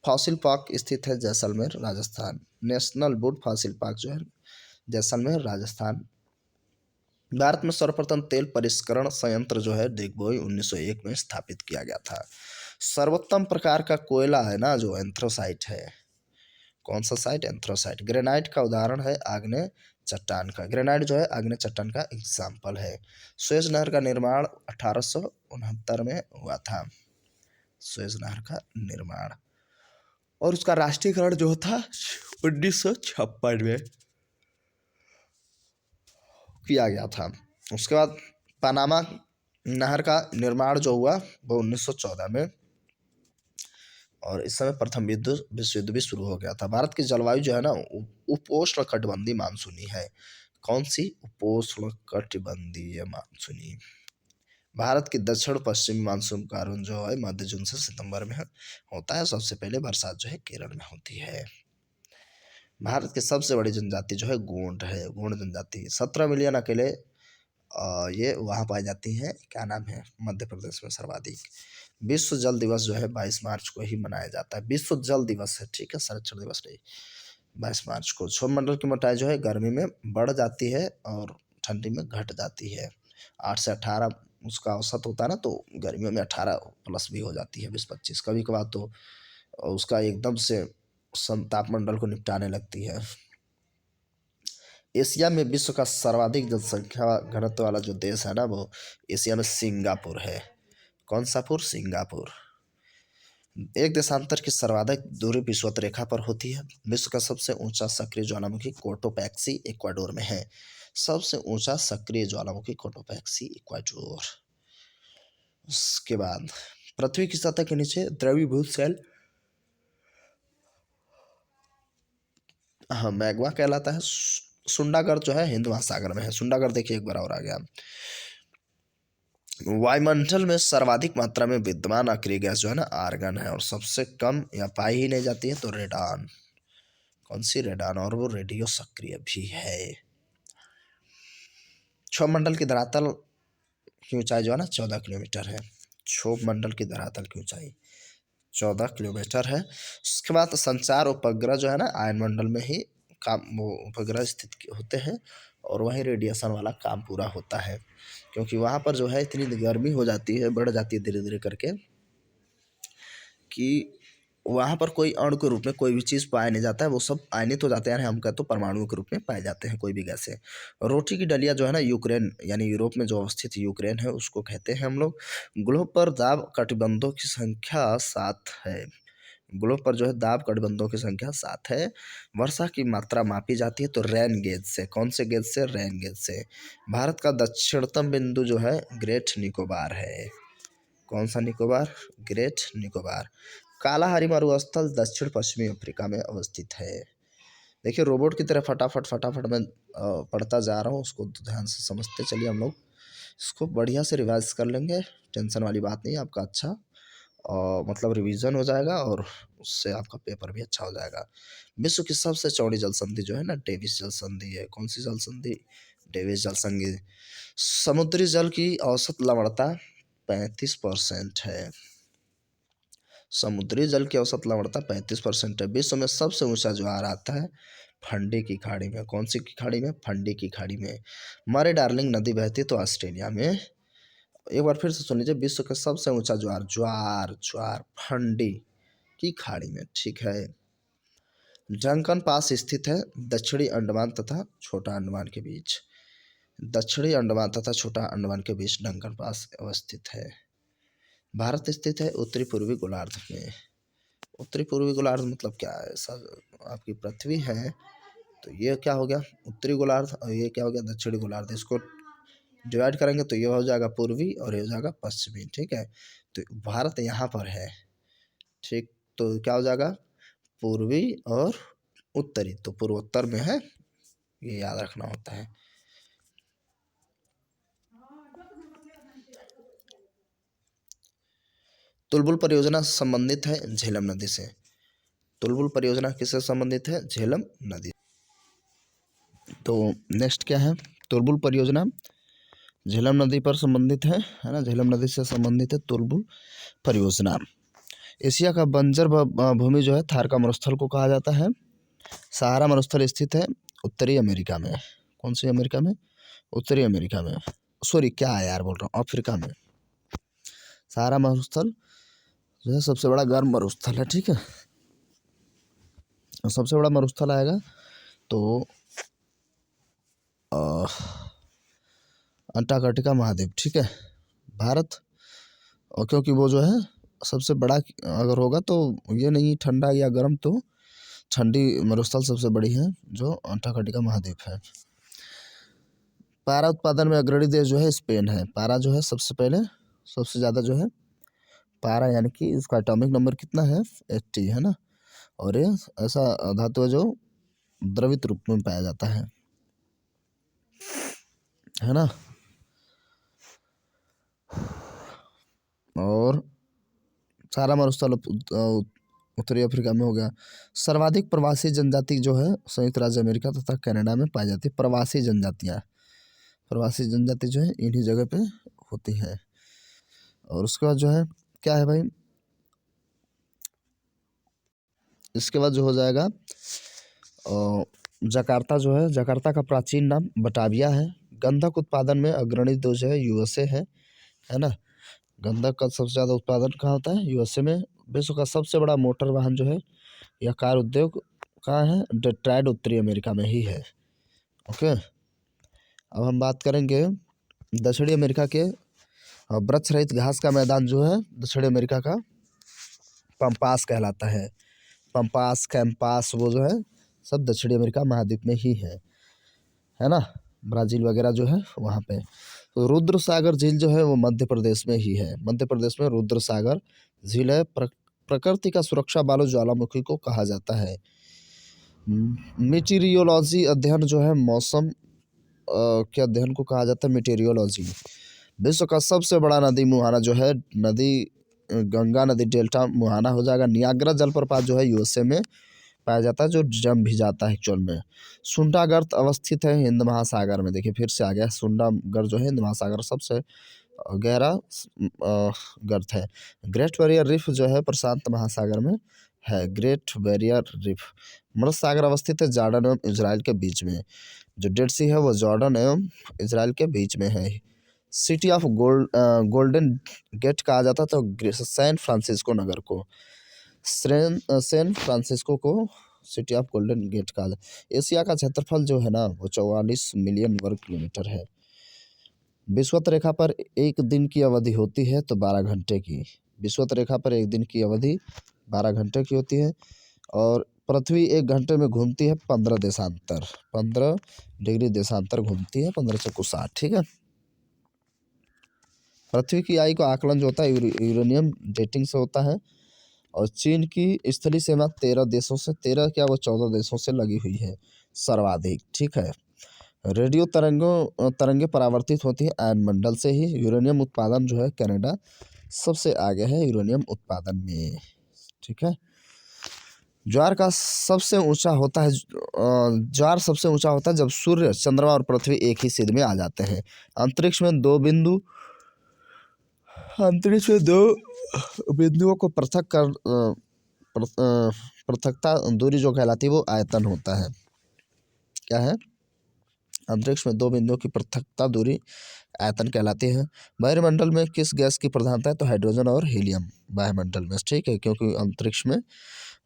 fossil park स्थित है Jaisalmer Rajasthan. National wood fossil park जो है जैसलमेर राजस्थान। भारत में सर्वप्रथम तेल परिष्करण संयंत्र जो है दिग्बोई 1901 में स्थापित किया गया था। सर्वोत्तम प्रकार का कोयला है ना जो एंथ्रोसाइट है। कौन सा साइट? एंथ्रोसाइट। ग्रेनाइट का उदाहरण है आग्नेय चट्टान का। ग्रेनाइट जो है आग्नेय चट्टान का एग्जाम्पल है। सुएज नहर का निर्माण 1869 में हुआ था, सुएज नहर का निर्माण, और उसका राष्ट्रीयकरण जो था 1956 में किया गया था। उसके बाद पनामा नहर का निर्माण जो हुआ वो 1914 में, और इस समय प्रथम विश्व युद्ध भी शुरू हो गया था। भारत की जलवायु जो है ना उपोष्ण कटिबंधीय मानसूनी है। कौन सी? उपोष्ण कटिबंधीय मानसूनी। भारत की दक्षिण पश्चिमी मानसून का रुझान जो है मध्य जून से सितंबर में होता है। सबसे पहले बरसात जो है केरल में होती है। भारत की सबसे बड़ी जनजाति जो है गोंड है, गोंड जनजाति। 17 मिलियन अकेले ये वहाँ पाई जाती हैं, क्या नाम है, मध्य प्रदेश में सर्वाधिक। विश्व जल दिवस जो है 22 मार्च को ही मनाया जाता है। विश्व जल दिवस है, ठीक है, संरक्षण दिवस नहीं। 22 मार्च को। क्षोभमंडल की मोटाई जो है गर्मी में बढ़ जाती है और ठंडी में घट जाती है। 8 से 18 उसका औसत होता है ना, तो गर्मियों में 18 प्लस भी हो जाती है, 20-25 कभी कभार तो उसका एकदम से तापमंडल को निपटाने लगती है। एशिया में विश्व का सर्वाधिक जनसंख्या घनत्व वाला जो देश है ना वो एशिया में सिंगापुर है। कौन सा पुर? सिंगापुर। एक देशांतर की सर्वाधिक दूरी विषुवत रेखा पर होती है। विश्व का सबसे ऊंचा सक्रिय ज्वालामुखी कोटोपैक्सी इक्वाडोर में है। सबसे ऊंचा सक्रिय ज्वालामुखी कोटोपैक्सी इक्वाडोर। उसके बाद पृथ्वी की सतह के नीचे द्रवीभूत सेल, हाँ मैग्मा कहलाता है। सुंडागढ़ जो है हिंद महासागर में है। सुंडागढ़ देखिए एक बार और आ गया। वायुमंडल में सर्वाधिक मात्रा में विद्यमान अक्रिय गैस जो है ना आर्गन है, और सबसे कम या पाई ही नहीं जाती है तो रेडान। कौन सी? रेडान, और वो रेडियो सक्रिय भी है। क्षोभ मंडल की धरातल की ऊंचाई जो है ना 14 किलोमीटर है। क्षोभ मंडल की धरातल की ऊंचाई 14 किलोमीटर है। उसके बाद संचार उपग्रह जो है ना आयनमंडल में ही काम, वो उपग्रह स्थित होते हैं और वहीं रेडिएशन वाला काम पूरा होता है, क्योंकि वहाँ पर जो है इतनी गर्मी हो जाती है, बढ़ जाती है धीरे धीरे करके, कि वहाँ पर कोई अणु के रूप में कोई भी चीज़ पाया नहीं जाता है, वो सब आयनित हो जाते हैं, यानी हम कहते तो परमाणुओं के रूप में पाए जाते हैं कोई भी गैसें। रोटी की डलिया जो है ना यूक्रेन यानी यूरोप में जो अवस्थित यूक्रेन है उसको कहते हैं हम लोग। ग्लोब पर दाब कटिबंधों की संख्या 7 है। ग्लोब पर जो है दाब कटिबंधों की संख्या 7 है। वर्षा की मात्रा मापी जाती है तो रैन गेज से। कौन से गेज से? रैन गेज से। भारत का दक्षिणतम बिंदु जो है ग्रेट निकोबार है। कौन सा निकोबार? ग्रेट निकोबार। कालाहारी मरुस्थल दक्षिण पश्चिमी अफ्रीका में अवस्थित है। देखिए रोबोट की तरह फटाफट फटाफट मैं पढ़ता जा रहा हूँ, उसको ध्यान से समझते चलिए। हम लोग इसको बढ़िया से रिवाइज कर लेंगे, टेंशन वाली बात नहीं, आपका अच्छा मतलब रिवीजन हो जाएगा और उससे आपका पेपर भी अच्छा हो जाएगा। विश्व की सबसे चौड़ी जल संधि जो है ना डेविस जल संधि है। कौन सी जल संधि? डेविस जल संधि। समुद्री जल की औसत लवणता 35% है। समुद्री जल की औसत लवणता 35% है। विश्व में सबसे ऊंचा ज्वार आता है फंडी की खाड़ी में। कौन सी की खाड़ी में? फंडी की खाड़ी में। मारे डार्लिंग नदी बहती तो ऑस्ट्रेलिया में। एक बार फिर से सुन लीजिए, विश्व का सबसे ऊंचा ज्वार ज्वार ज्वार फंडी की खाड़ी में, ठीक है। डंकन पास स्थित है दक्षिणी अंडमान तथा छोटा अंडमान के बीच। दक्षिणी अंडमान तथा छोटा अंडमान के बीच डंकन पास अवस्थित है। भारत स्थित है उत्तरी पूर्वी गोलार्ध में। उत्तरी पूर्वी गोलार्ध मतलब क्या है सर? आपकी पृथ्वी है तो ये क्या हो गया उत्तरी गोलार्ध, और ये क्या हो गया दक्षिणी गोलार्ध। इसको डिवाइड करेंगे तो ये हो जाएगा पूर्वी और ये हो जाएगा पश्चिमी, ठीक है। तो भारत यहाँ पर है, ठीक, तो क्या हो जाएगा पूर्वी और उत्तरी, तो पूर्वोत्तर में है, ये याद रखना होता है। तुलबुल परियोजना संबंधित है झेलम नदी से। तुलबुल परियोजना किससे संबंधित है? झेलम नदी। तो नेक्स्ट क्या है? तुलबुल परियोजना झेलम नदी पर संबंधित है ना, झेलम नदी से संबंधित है तुलबुल परियोजना। एशिया का बंजर भूमि जो है थार का मरुस्थल को कहा जाता है। सहारा मरुस्थल स्थित है उत्तरी अमेरिका में। कौन सी अमेरिका में? उत्तरी अमेरिका में, सॉरी क्या है यार बोल रहा हूँ, अफ्रीका में। सहारा मरुस्थल जो है सबसे बड़ा गर्म मरुस्थल है, ठीक है। और सबसे बड़ा मरुस्थल आएगा तो अंटार्कटिका महाद्वीप, ठीक है, भारत। और क्योंकि वो जो है सबसे बड़ा अगर होगा तो ये नहीं ठंडा या गर्म, तो ठंडी मरुस्थल सबसे बड़ी है जो अंटार्कटिका महाद्वीप है। पारा उत्पादन में अग्रणी देश जो है स्पेन है। पारा जो है सबसे पहले सबसे ज़्यादा जो है पारा, यानी कि इसका एटॉमिक नंबर कितना है? 80 है ना। और ये ऐसा धातु है जो द्रवित रूप में पाया जाता है ना। और सारा मरुस्थल उत्तरी अफ्रीका में हो गया। सर्वाधिक प्रवासी जनजाति जो है संयुक्त राज्य अमेरिका तथा कनाडा में पाई जाती है। प्रवासी जनजाति जो है इन्हीं जगह पे होती है। और उसके बाद जो है क्या है भाई, इसके बाद जो हो जाएगा जकार्ता जो है, जकार्ता का प्राचीन नाम बटाविया है। गंधक उत्पादन में अग्रणी देश जो है यूएसए है ना। गंधक का सबसे ज़्यादा उत्पादन कहाँ होता है? यूएसए में। विश्व का सबसे बड़ा मोटर वाहन जो है या कार उद्योग कहाँ है? डेट्रॉयट उत्तरी अमेरिका में ही है। ओके, अब हम बात करेंगे दक्षिणी अमेरिका के वृक्ष रहित घास का मैदान जो है दक्षिणी अमेरिका का पंपास कहलाता है। पंपास, कैंपास, वो जो है सब दक्षिणी अमेरिका महाद्वीप में ही है ना। ब्राज़ील वगैरह जो है वहाँ पे। तो रुद्र सागर झील जो है वो मध्य प्रदेश में ही है। मध्य प्रदेश में रुद्र सागर झील है। प्रकृति का सुरक्षा बालू ज्वालामुखी को कहा जाता है। मीटीरियोलॉजी अध्ययन जो है मौसम के अध्ययन को कहा जाता है मीटीरियोलॉजी। विश्व का सबसे बड़ा नदी मुहाना जो है नदी गंगा नदी डेल्टा मुहाना हो जाएगा। नियाग्रा जलप्रपात जो है यूएसए में पाया जाता है, जो जम भी जाता है एक्चुअल में। सुंडागर्त अवस्थित है हिंद महासागर में। देखिए फिर से आ गया, सुंडागर्त जो है हिंद महासागर सबसे गहरा गर्त है। ग्रेट बैरियर रिफ जो है प्रशांत महासागर में है। Great barrier reef. मृत सागर अवस्थित है जॉर्डन एवं इजराइल के बीच में। जो डेड सी है वो जॉर्डन एवं इजराइल के बीच में है। सिटी ऑफ गोल्डन गेट कहा जाता तो सैन फ्रांसिस्को नगर को, सैन फ्रांसिस्को को सिटी ऑफ गोल्डन गेट कहा जाता। एशिया का क्षेत्रफल जो है ना वो 44 मिलियन वर्ग किलोमीटर है। विषुवत रेखा पर एक दिन की अवधि होती है तो 12 घंटे की। विषुवत रेखा पर एक दिन की अवधि 12 घंटे की होती है। और पृथ्वी एक घंटे में घूमती है 15 डिग्री देशांतर घूमती है, 15 से 60, ठीक है। पृथ्वी की आयु का आकलन जो होता है यूरेनियम डेटिंग से होता है। और चीन की स्थलीय सीमा 13 देशों से 13 क्या वो 14 देशों से लगी हुई है सर्वाधिक, ठीक है। रेडियो तरंगे परावर्तित होती है आयनमंडल से ही। यूरेनियम उत्पादन जो है कनाडा सबसे आगे है यूरेनियम उत्पादन में, ठीक है। ज्वार सबसे ऊंचा होता है जब सूर्य, चंद्रमा और पृथ्वी एक ही सिर में आ जाते हैं। अंतरिक्ष में दो बिंदुओं को पृथकता दूरी जो कहलाती है वो आयतन होता है। क्या है? अंतरिक्ष में दो बिंदुओं की पृथकता दूरी आयतन कहलाती है। वायुमंडल में किस गैस की प्रधानता है? तो हाइड्रोजन और हीलियम वायुमंडल में, ठीक है। क्योंकि अंतरिक्ष में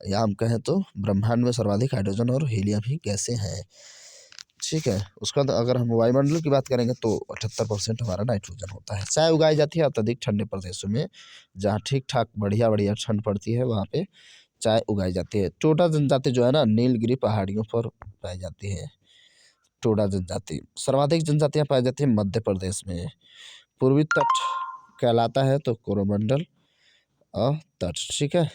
या हम कहें तो ब्रह्मांड में सर्वाधिक हाइड्रोजन और हीलियम ही गैसें हैं, ठीक है। उसका अगर हम वायुमंडल की बात करेंगे तो 78% हमारा नाइट्रोजन होता है। चाय उगाई जाती है अत्यधिक ठंडे प्रदेशों में, जहाँ ठीक ठाक बढ़िया ठंड पड़ती है वहाँ पे चाय उगाई जाती है। टोडा जनजाति जो है ना नीलगिरी पहाड़ियों पर पाई जाती है। टोडा जनजाति सर्वाधिक जनजातियाँ पाई जाती है मध्य प्रदेश में। पूर्वी तट कहलाता है तो कोरोमंडल तट, ठीक है।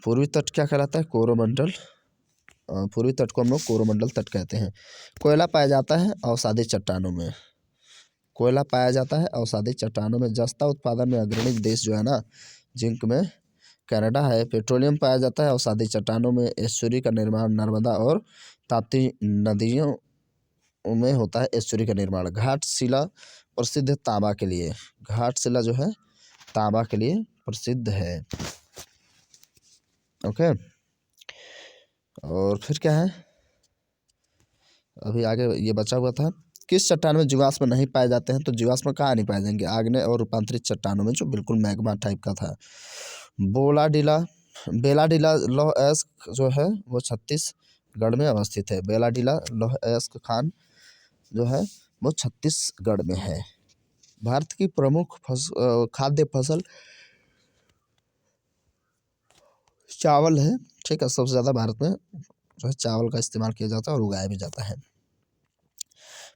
पूर्वी तट क्या कहलाता है? कोरोमंडल। पूर्वी तट को हम लोग कोरोमंडल तट कहते हैं। कोयला पाया जाता है अवसादी चट्टानों में। कोयला पाया जाता है अवसादी चट्टानों में। जस्ता उत्पादन में अग्रणी देश जो है ना, जिंक में कनाडा है। पेट्रोलियम पाया जाता है अवसादी चट्टानों में। एस्चुरी का निर्माण नर्मदा और ताप्ती नदियों में होता है। एस्चुरी का निर्माण। घाटशिला प्रसिद्ध है तांबा के लिए। घाटशिला जो है तांबा के लिए प्रसिद्ध है। ओके, और फिर क्या है, अभी आगे ये बचा हुआ था। किस चट्टान में जीवाश्म नहीं पाए जाते हैं? तो जीवाश्म कहाँ नहीं पाए जाएंगे? आग्नेय और रूपांतरित चट्टानों में, जो बिल्कुल मैग्मा टाइप का था। बेलाडीला लौह अयस्क जो है वो छत्तीसगढ़ में अवस्थित है। बेलाडीला लौह अयस्क खान जो है वो छत्तीसगढ़ में है। भारत की प्रमुख खाद्य फसल चावल है। ठीक है, सबसे ज़्यादा भारत में जो है चावल का इस्तेमाल किया जाता है और उगाया भी जाता है।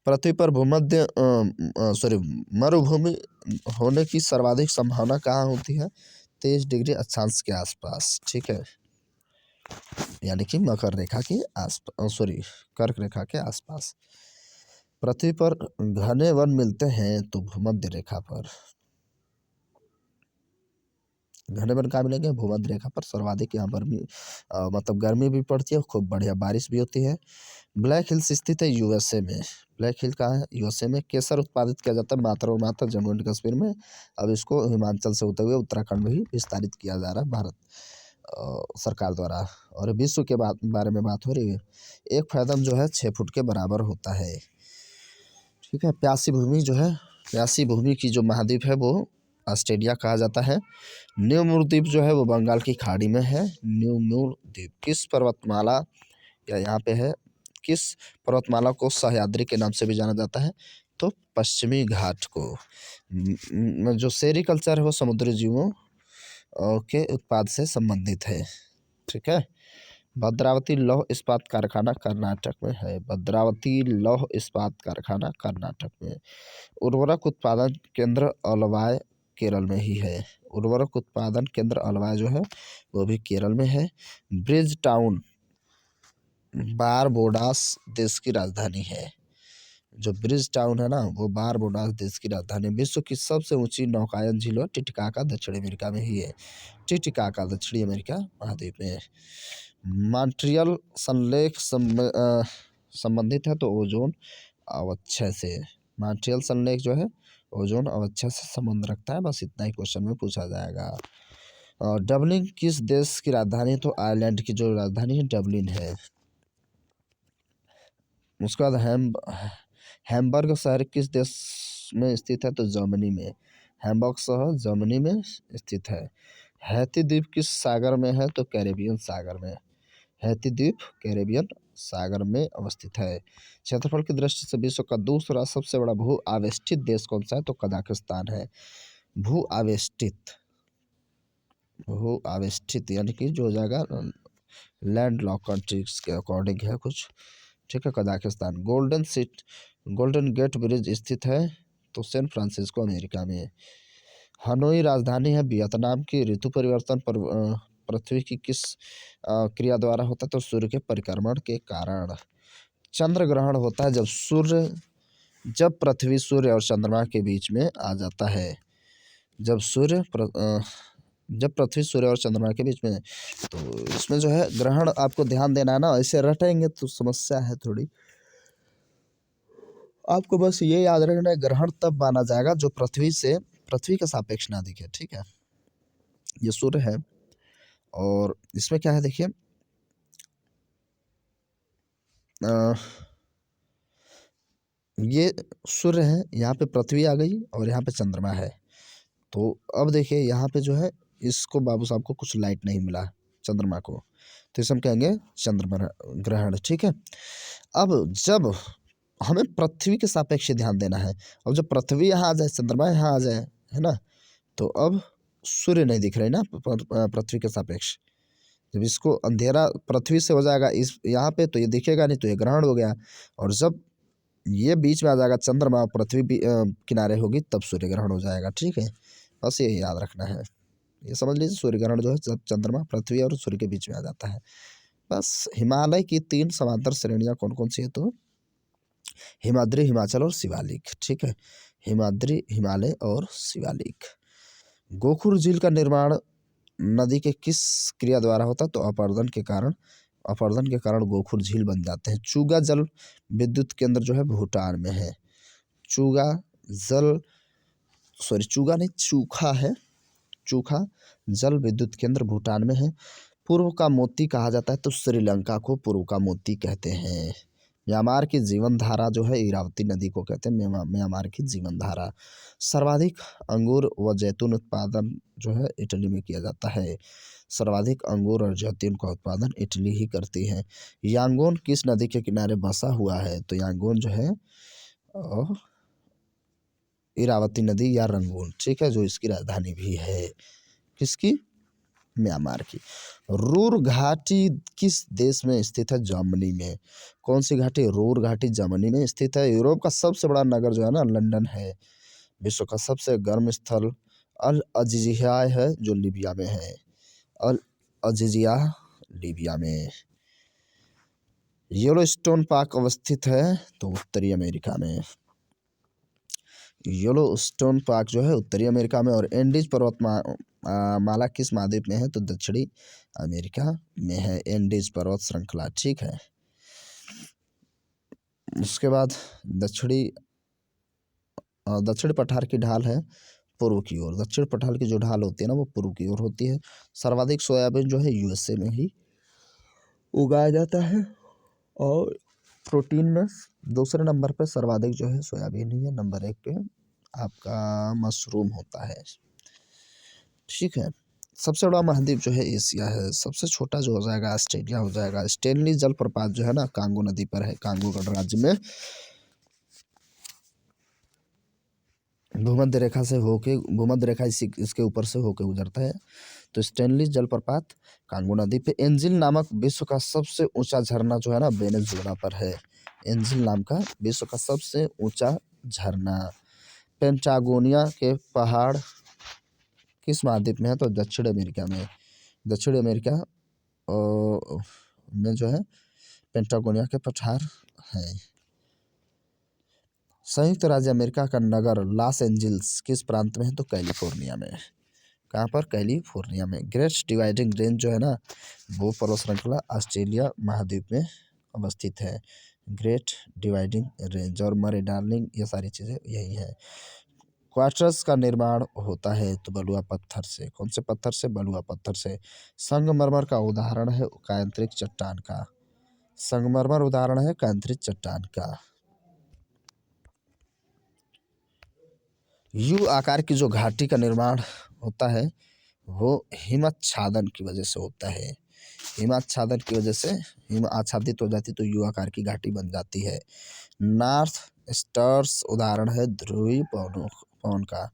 पृथ्वी पर मरुभूमि होने की सर्वाधिक संभावना कहाँ होती है? 23 डिग्री अक्षांश के आसपास। ठीक है, यानी कि मकर रेखा के आसपास, कर्क रेखा के आसपास। पृथ्वी पर घने वन मिलते हैं तो भूमध्य रेखा पर। घने वन कहाँ मिलेंगे? भूमध्य रेखा पर सर्वाधिक यहाँ पर भी मतलब गर्मी भी पड़ती है, खूब बढ़िया बारिश भी होती है। ब्लैक हिल्स स्थित है यूएसए में। ब्लैक हिल कहाँ है? यूएसए में। केसर उत्पादित किया जाता है मात्र और मात्र जम्मू एंड कश्मीर में। अब इसको हिमाचल से होते हुए उत्तराखंड में भी विस्तारित किया जा रहा है भारत सरकार द्वारा। और विश्व के बारे में बात हो रही है। एक फैदम जो है 6 फुट के बराबर होता है। ठीक है, प्यासी भूमि जो है, प्यासी भूमि की जो महाद्वीप है वो ऑस्ट्रेलिया कहा जाता है। न्यू मूर द्वीप जो है वो बंगाल की खाड़ी में है। न्यू मूर द्वीप किस पर्वतमाला या यहाँ पे है, किस पर्वतमाला को सह्याद्री के नाम से भी जाना जाता है? तो पश्चिमी घाट को। जो सेरिकल्चर है वो समुद्री जीवों के उत्पाद से संबंधित है। ठीक है, भद्रावती लौह इस्पात कारखाना कर्नाटक में है। भद्रावती लौह इस्पात कारखाना कर्नाटक में। उर्वरक उत्पादन केंद्र अलवाय केरल में ही है। उर्वरक उत्पादन केंद्र अलवाय जो है वो भी केरल में है। ब्रिज टाउन बारबोडास देश की राजधानी है। जो ब्रिज टाउन है ना वो बारबोडास देश की राजधानी। विश्व की सबसे ऊंची नौकायन झील टिटिकाका दक्षिण अमेरिका में ही है। टिटिकाका दक्षिणी अमेरिका महाद्वीप में है। मॉन्ट्रियल संलेख संबंधित है तो ओजोन अवक्षय से। मॉन्ट्रियल संलेख जो है ओजोन अवक्षय से संबंध रखता है। बस इतना ही क्वेश्चन में पूछा जाएगा। डबलिन किस देश की राजधानी है? तो आयरलैंड की जो राजधानी है डबलिन है। उसके बाद हैम्बर्ग शहर किस देश में स्थित है? तो जर्मनी में। हैम्बर्ग शहर जर्मनी में स्थित है। हैती द्वीप किस सागर में है? तो कैरेबियन सागर में। हैती द्वीप कैरेबियन सागर में अवस्थित है। क्षेत्रफल की दृष्टि से विश्व का दूसरा सबसे बड़ा भू आवेष्टित देश कौन सा है? तो कजाकिस्तान है। भू आवेष्टित यानी कि जो जगह लैंड लॉक कंट्रीज के अकॉर्डिंग है कुछ। ठीक है, कजाकिस्तान। गोल्डन गेट ब्रिज स्थित है तो सैन फ्रांसिस्को अमेरिका में। हनोई राजधानी है वियतनाम की। ऋतु परिवर्तन पर पृथ्वी की किस क्रिया द्वारा होता है? तो सूर्य के परिक्रमण के कारण। चंद्र ग्रहण होता है जब पृथ्वी सूर्य और चंद्रमा के बीच में आ जाता है। जब पृथ्वी सूर्य और चंद्रमा के बीच में, तो इसमें जो है ग्रहण आपको ध्यान देना है ना, ऐसे रटेंगे तो समस्या है थोड़ी। आपको बस ये याद रखना है ग्रहण तब माना जाएगा जो पृथ्वी के सापेक्ष ना दिखे। ठीक है, ये सूर्य है और इसमें क्या है देखिए, ये सूर्य है, यहाँ पे पृथ्वी आ गई और यहाँ पे चंद्रमा है। तो अब देखिए यहाँ पे जो है इसको बाबू साहब को कुछ लाइट नहीं मिला चंद्रमा को, तो इसे हम कहेंगे चंद्र ग्रहण। ठीक है, अब जब हमें पृथ्वी के सापेक्ष ध्यान देना है, अब जब पृथ्वी यहाँ आ जाए चंद्रमा यहाँ आ जाए, है ना, तो अब सूर्य नहीं दिख रहे ना पृथ्वी के सापेक्ष। जब इसको अंधेरा पृथ्वी से हो जाएगा इस यहाँ पे तो ये दिखेगा नहीं, तो ये ग्रहण हो गया। और जब ये बीच में आ जाएगा चंद्रमा पृथ्वी किनारे होगी तब सूर्य ग्रहण हो जाएगा। ठीक है, बस ये याद रखना है। ये समझ लीजिए सूर्य ग्रहण जो है जब चंद्रमा पृथ्वी और सूर्य के बीच में आ जाता है। बस हिमालय की 3 समांतर श्रेणियाँ कौन-कौन सी है तो हिमाद्री, हिमाचल और शिवालिक, ठीक है। हिमाद्री, हिमालय और शिवालिक। गोखुर झील का निर्माण नदी के किस क्रिया द्वारा होता है तो अपरदन के कारण गोखुर झील बन जाते हैं। चूगा जल विद्युत केंद्र जो है भूटान में है। चूगा जल सॉरी चूगा नहीं चूखा है, चूखा जल विद्युत केंद्र भूटान में है। पूर्व का मोती कहा जाता है तो श्रीलंका को पूर्व का मोती कहते हैं। म्यांमार की जीवन धारा जो है इरावती नदी को कहते हैं म्यांमार की जीवन धारा। सर्वाधिक अंगूर व जैतून उत्पादन जो है इटली में किया जाता है। सर्वाधिक अंगूर और जैतून का उत्पादन इटली ही करती है। यांगोन किस नदी के किनारे बसा हुआ है तो यांगोन जो है इरावती नदी या रंगून, ठीक है, जो इसकी राजधानी भी है किसकी म्यांमार की। रूर घाटी किस देश में स्थित है जर्मनी में। कौन सी घाटी रूर घाटी जर्मनी में स्थित है। यूरोप का सबसे बड़ा नगर जो है ना लंदन है। विश्व का सबसे गर्म स्थल अल अजीजिया है जो लीबिया में है। अल अजीजिया लीबिया में। येलोस्टोन पार्क अवस्थित है तो उत्तरी अमेरिका में। येलोस्टोन पार्क जो है उत्तरी अमेरिका में। और एंडीज माला किस महाद्वीप में है तो दक्षिणी अमेरिका में है एंडीज पर्वत श्रृंखला, ठीक है। उसके बाद दक्षिण पठार की ढाल है पूर्व की ओर। दक्षिण पठार की जो ढाल होती है ना वो पूर्व की ओर होती है। सर्वाधिक सोयाबीन जो है यूएसए में ही उगाया जाता है। और प्रोटीन में दूसरे नंबर पे सर्वाधिक जो है सोयाबीन ही है। नंबर 1 पे आपका मशरूम होता है, ठीक है। सबसे बड़ा महाद्वीप जो है एशिया है। सबसे छोटा जो हो जाएगा ऑस्ट्रेलिया हो जाएगा। स्टेनली जलप्रपात जो है ना कांगो नदी पर है, कांगो गणराज्य में। भूमध्य रेखा इसके ऊपर से होके गुजरता है। तो स्टेनली जलप्रपात कांगो नदी पे। एंजिल नामक विश्व का सबसे ऊंचा झरना जो है ना वेनेजुएला पर है। एंजिल नाम का विश्व का सबसे ऊंचा झरना। पेंटागोनिया के पहाड़ किस महाद्वीप में है तो दक्षिण अमेरिका में। दक्षिण अमेरिका में जो है पेंटागोनिया के पठार हैं। संयुक्त राज्य अमेरिका का नगर लॉस एंजिल्स किस प्रांत में है तो कैलिफोर्निया में। कहाँ पर कैलिफोर्निया में। ग्रेट डिवाइडिंग रेंज जो है ना वो पर्वत श्रृंखला ऑस्ट्रेलिया महाद्वीप में अवस्थित है। ग्रेट डिवाइडिंग रेंज और मरे डार्लिंग ये सारी चीज़ें यही है। क्वार्टर्स का निर्माण होता है तो बलुआ पत्थर से। कौन से पत्थर से बलुआ पत्थर से। संगमरमर का उदाहरण है कायांतरिक चट्टान का। संगमरमर उदाहरण है कायांतरिक चट्टान का। यू आकार की जो घाटी का निर्माण होता है वो हिमाच्छादन की वजह से होता है। हिमाच्छादन की वजह से हिम आच्छादित हो जाती तो यू आकार की घाटी बन जाती है। नॉर्थ स्टार्स उदाहरण है ध्रुवीय पवन का।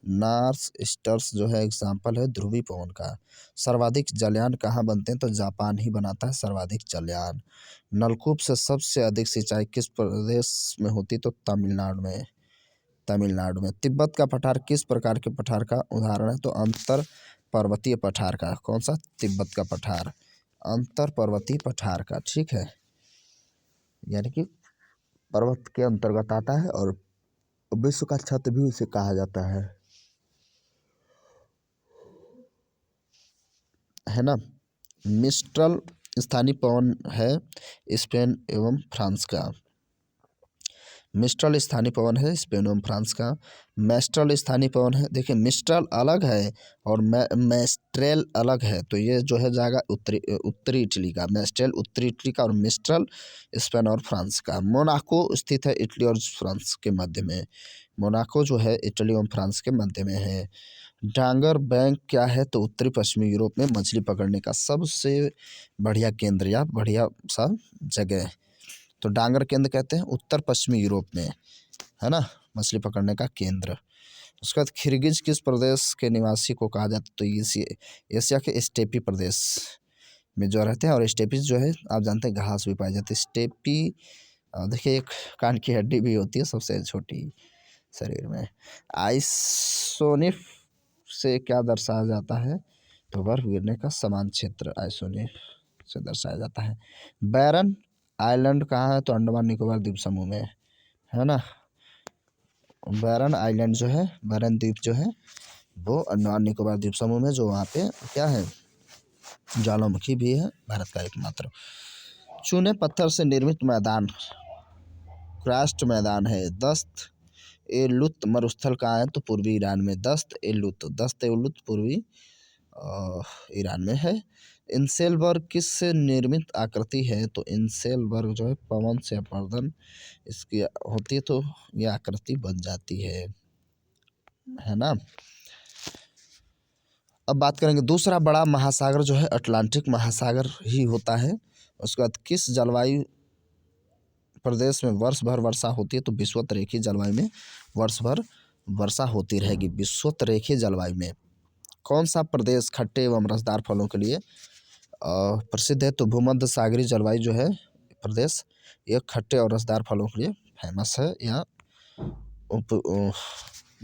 नॉर्थ स्टार्स जो है एग्जाम्पल है ध्रुवीय पवन का। सर्वाधिक जलयान कहाँ बनते हैं तो जापान ही बनाता है सर्वाधिक जलयान। नलकूप से सबसे अधिक सिंचाई किस प्रदेश में होती तो तमिलनाडु में। तमिलनाडु में। तिब्बत का पठार किस प्रकार के पठार का उदाहरण है तो अंतर पर्वतीय पठार का। कौन सा तिब्बत का पठार अंतर पर्वतीय पठार का, ठीक है। यानी कि पर्वत के अंतर्गत आता है और विश्व का छत भी उसे कहा जाता है ना। मिस्ट्रल स्थानीय पवन है स्पेन एवं फ्रांस का। मिस्ट्रल स्थानीय पवन है स्पेन एवं फ्रांस का। मेस्ट्रल स्थानीय पवन है। देखिए मिस्ट्रल अलग है और मेस्ट्रेल अलग है तो ये जो है जाएगा उत्तरी इटली का। मेस्ट्रेल उत्तरी इटली का और मिस्ट्रल स्पेन और फ्रांस का। मोनाको स्थित है इटली और फ्रांस के मध्य में। मोनाको जो है इटली और फ्रांस के मध्य में है। डांगर बैंक क्या है तो उत्तरी पश्चिमी यूरोप में मछली पकड़ने का सबसे बढ़िया केंद्र या बढ़िया सा जगह तो डांगर केंद्र कहते हैं उत्तर पश्चिमी यूरोप में, है ना, मछली पकड़ने का केंद्र। उसके बाद खिरगिज किस प्रदेश के निवासी को कहा जाता है तो एशिया के स्टेपी प्रदेश में जो रहते हैं। और स्टेपी जो है आप जानते हैं घास भी पाई जाती है। स्टेपी देखिए एक कान की हड्डी भी होती है सबसे छोटी शरीर में। आइसोनिफ से क्या दर्शाया जाता है, तो बर्फ गिरने का समान क्षेत्र आइसोनील से दर्शाया जाता है। बैरन आइलैंड कहाँ है, तो अंडमान निकोबार द्वीप समूह में, है ना। बैरन आइलैंड जो है, बैरन द्वीप जो है वो अंडमान निकोबार द्वीप समूह में, जो वहाँ पे क्या है, ज्वालामुखी भी है, भारत का एकमात्र। चूने पत्थर से निर्मित मैदान, क्रस्ट मैदान है। दस्त ए लुत मरुस्थल कहाँ है, तो पूर्वी ईरान में। दस्त ए लुत पूर्वी ईरान में है। इंसेलबर्ग किस से निर्मित आकृति है, तो इंसेलबर्ग जो है पवन से अपर्दन इसकी होती है, तो ये आकृति बन जाती है ना। अब बात करेंगे दूसरा बड़ा महासागर जो है अटलांटिक महासागर ही होता है। उसके बाद किस जलवायु प्रदेश में वर्ष भर वर्षा होती है, तो विषुवत रेखीय जलवायु में वर्ष भर वर्षा होती रहेगी। विषुवत रेखीय जलवायु में कौन सा प्रदेश खट्टे एवं रसदार फलों के लिए प्रसिद्ध है, तो भूमध्य सागरीय जलवायु जो है प्रदेश ये खट्टे और रसदार फलों के लिए फेमस है, या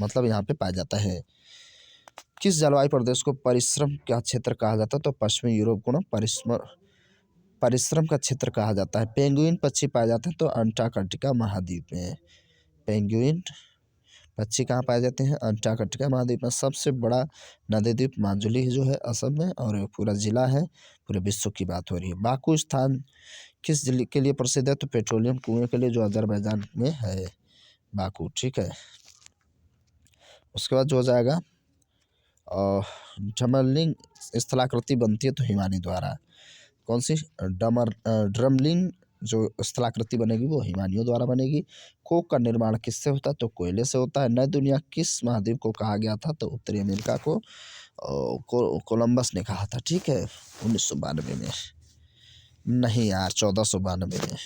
मतलब यहाँ पे पाया जाता है। किस जलवायु प्रदेश को परिश्रम का क्षेत्र कहा जाता है, तो पश्चिमी यूरोप को ना परिश्रम का क्षेत्र कहा जाता है। पेंगुइन पक्षी पाए जाते हैं, तो अंटार्कटिका महाद्वीप में। पेंगुइन पक्षी कहाँ पाए जाते हैं, अंटार्कटिका महाद्वीप में। सबसे बड़ा नदी द्वीप माजुली जो है असम में, और पूरा जिला है, पूरे विश्व की बात हो रही है। बाकू स्थान किस जिले के लिए प्रसिद्ध है, तो पेट्रोलियम कुएं के लिए, जो अजरबैजान में है बाकू, ठीक है। उसके बाद जो हो जाएगा ड्रमलिंग स्थलाकृति बनती है, तो हिमानी द्वारा। कौन सी ड्रमलिंग जो स्थलाकृति बनेगी वो हिमानियों द्वारा बनेगी। कोक का निर्माण किससे होता है, तो कोयले से होता है। नई दुनिया किस महाद्वीप को कहा गया था, तो उत्तरी अमेरिका को कोलंबस ने कहा था, ठीक है, 1992 में। नहीं यार, 1492 में,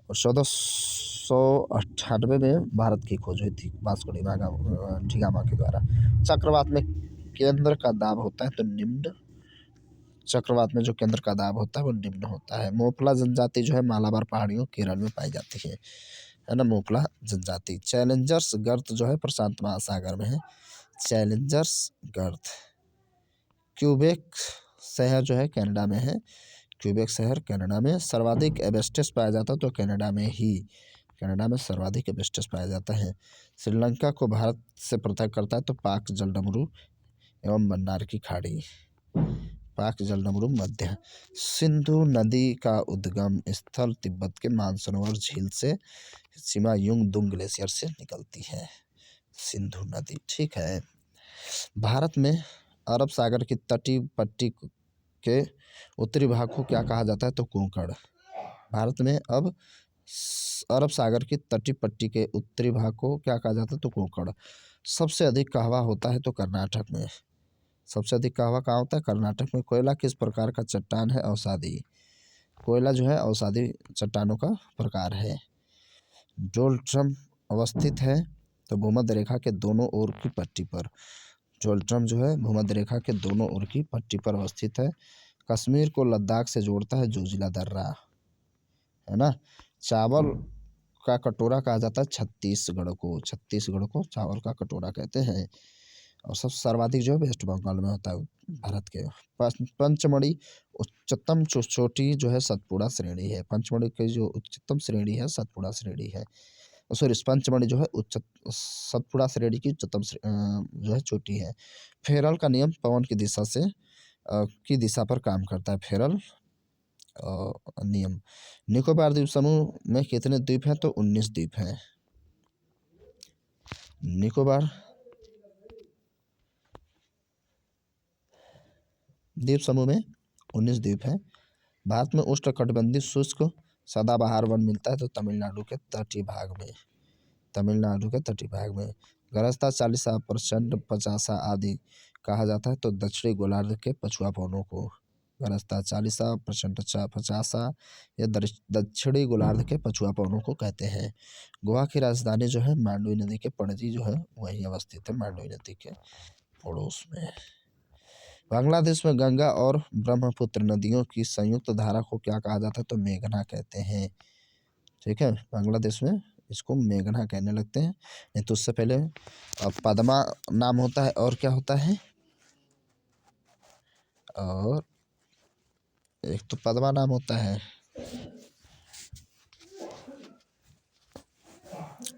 और 1498 में भारत की खोज हुई थी वास्को डिगामा के द्वारा। चक्रवात में केंद्र का दाब होता है, तो निम्न। चक्रवात में जो केंद्र का दाब होता है वो निम्न होता है। मोपला जनजाति जो है मालाबार पहाड़ियों केरल में पाई जाती है ना, मोपला जनजाति। चैलेंजर्स गर्त जो है प्रशांत महासागर में है, चैलेंजर्स गर्त। क्यूबेक शहर जो है कनाडा में है, क्यूबेक शहर कनाडा में। सर्वाधिक एबेस्टस पाया जाता है, तो कनाडा में सर्वाधिक एबेस्टस पाया जाता है। श्रीलंका को भारत से पृथक करता है, तो पाक जलडमरू एवं मन्नार की खाड़ी, पाक जलडमरू मध्य। सिंधु नदी का उद्गम स्थल तिब्बत के मानसरोवर झील से सिमायुंग दुंग ग्लेशियर से निकलती है, सिंधु नदी, ठीक है। भारत में अरब सागर की तटीय पट्टी के उत्तरी भाग को क्या कहा जाता है, तो कोंकण। भारत में अब अरब सागर की तटीय पट्टी के उत्तरी भाग को क्या कहा जाता है, तो कोंकण। सबसे अधिक कहवा होता है, तो कर्नाटक में। सबसे अधिक कहवा कहाँ होता है, कर्नाटक में। कोयला किस प्रकार का चट्टान है, अवसादी। कोयला जो है अवसादी चट्टानों का प्रकार है। डोलट्रम अवस्थित है, तो भूमध्य रेखा के दोनों ओर की पट्टी पर। डोलट्रम जो है भूमध्य रेखा के दोनों ओर की पट्टी पर अवस्थित है। कश्मीर को लद्दाख से जोड़ता है जोजिला दर्रा, है ना। चावल का कटोरा कहा जाता है छत्तीसगढ़ को चावल का कटोरा कहते हैं। और सबसे सर्वाधिक जो है वेस्ट बंगाल में होता है भारत के। पंचमढ़ी उच्चतम चोटी जो है सतपुड़ा श्रेणी है। पंचमढ़ी की जो उच्चतम श्रेणी है सतपुड़ा श्रेणी है, सॉरी पंचमढ़ी जो है सतपुड़ा श्रेणी की उच्चतम जो है चोटी है। फेरल का नियम पवन की दिशा पर काम करता है, फेरल नियम। निकोबार द्वीप समूह में कितने द्वीप हैं, तो 19 द्वीप हैं। निकोबार द्वीप समूह में 19 द्वीप हैं। भारत में उष्णकटिबंधीय शुष्क सदाबहार वन मिलता है, तो तमिलनाडु के तटीय भाग में। गरजता चालीसा, प्रचंड पचासा आदि कहा जाता है, तो दक्षिणी गोलार्ध के पछुआ पवनों को गरजता चालीसा, प्रचंड पचासा ये दक्षिणी गोलार्ध के पछुआ पवनों को कहते हैं। गोवा की राजधानी जो है मांडवी नदी के पणजी जो है वहीं अवस्थित है, मांडवी नदी के पड़ोस में। बांग्लादेश में गंगा और ब्रह्मपुत्र नदियों की संयुक्त धारा को क्या कहा जाता है, तो मेघना कहते हैं, ठीक है। बांग्लादेश में इसको मेघना कहने लगते हैं। नहीं तो उससे पहले पद्मा नाम होता है, और क्या होता है, और एक तो पद्मा नाम होता है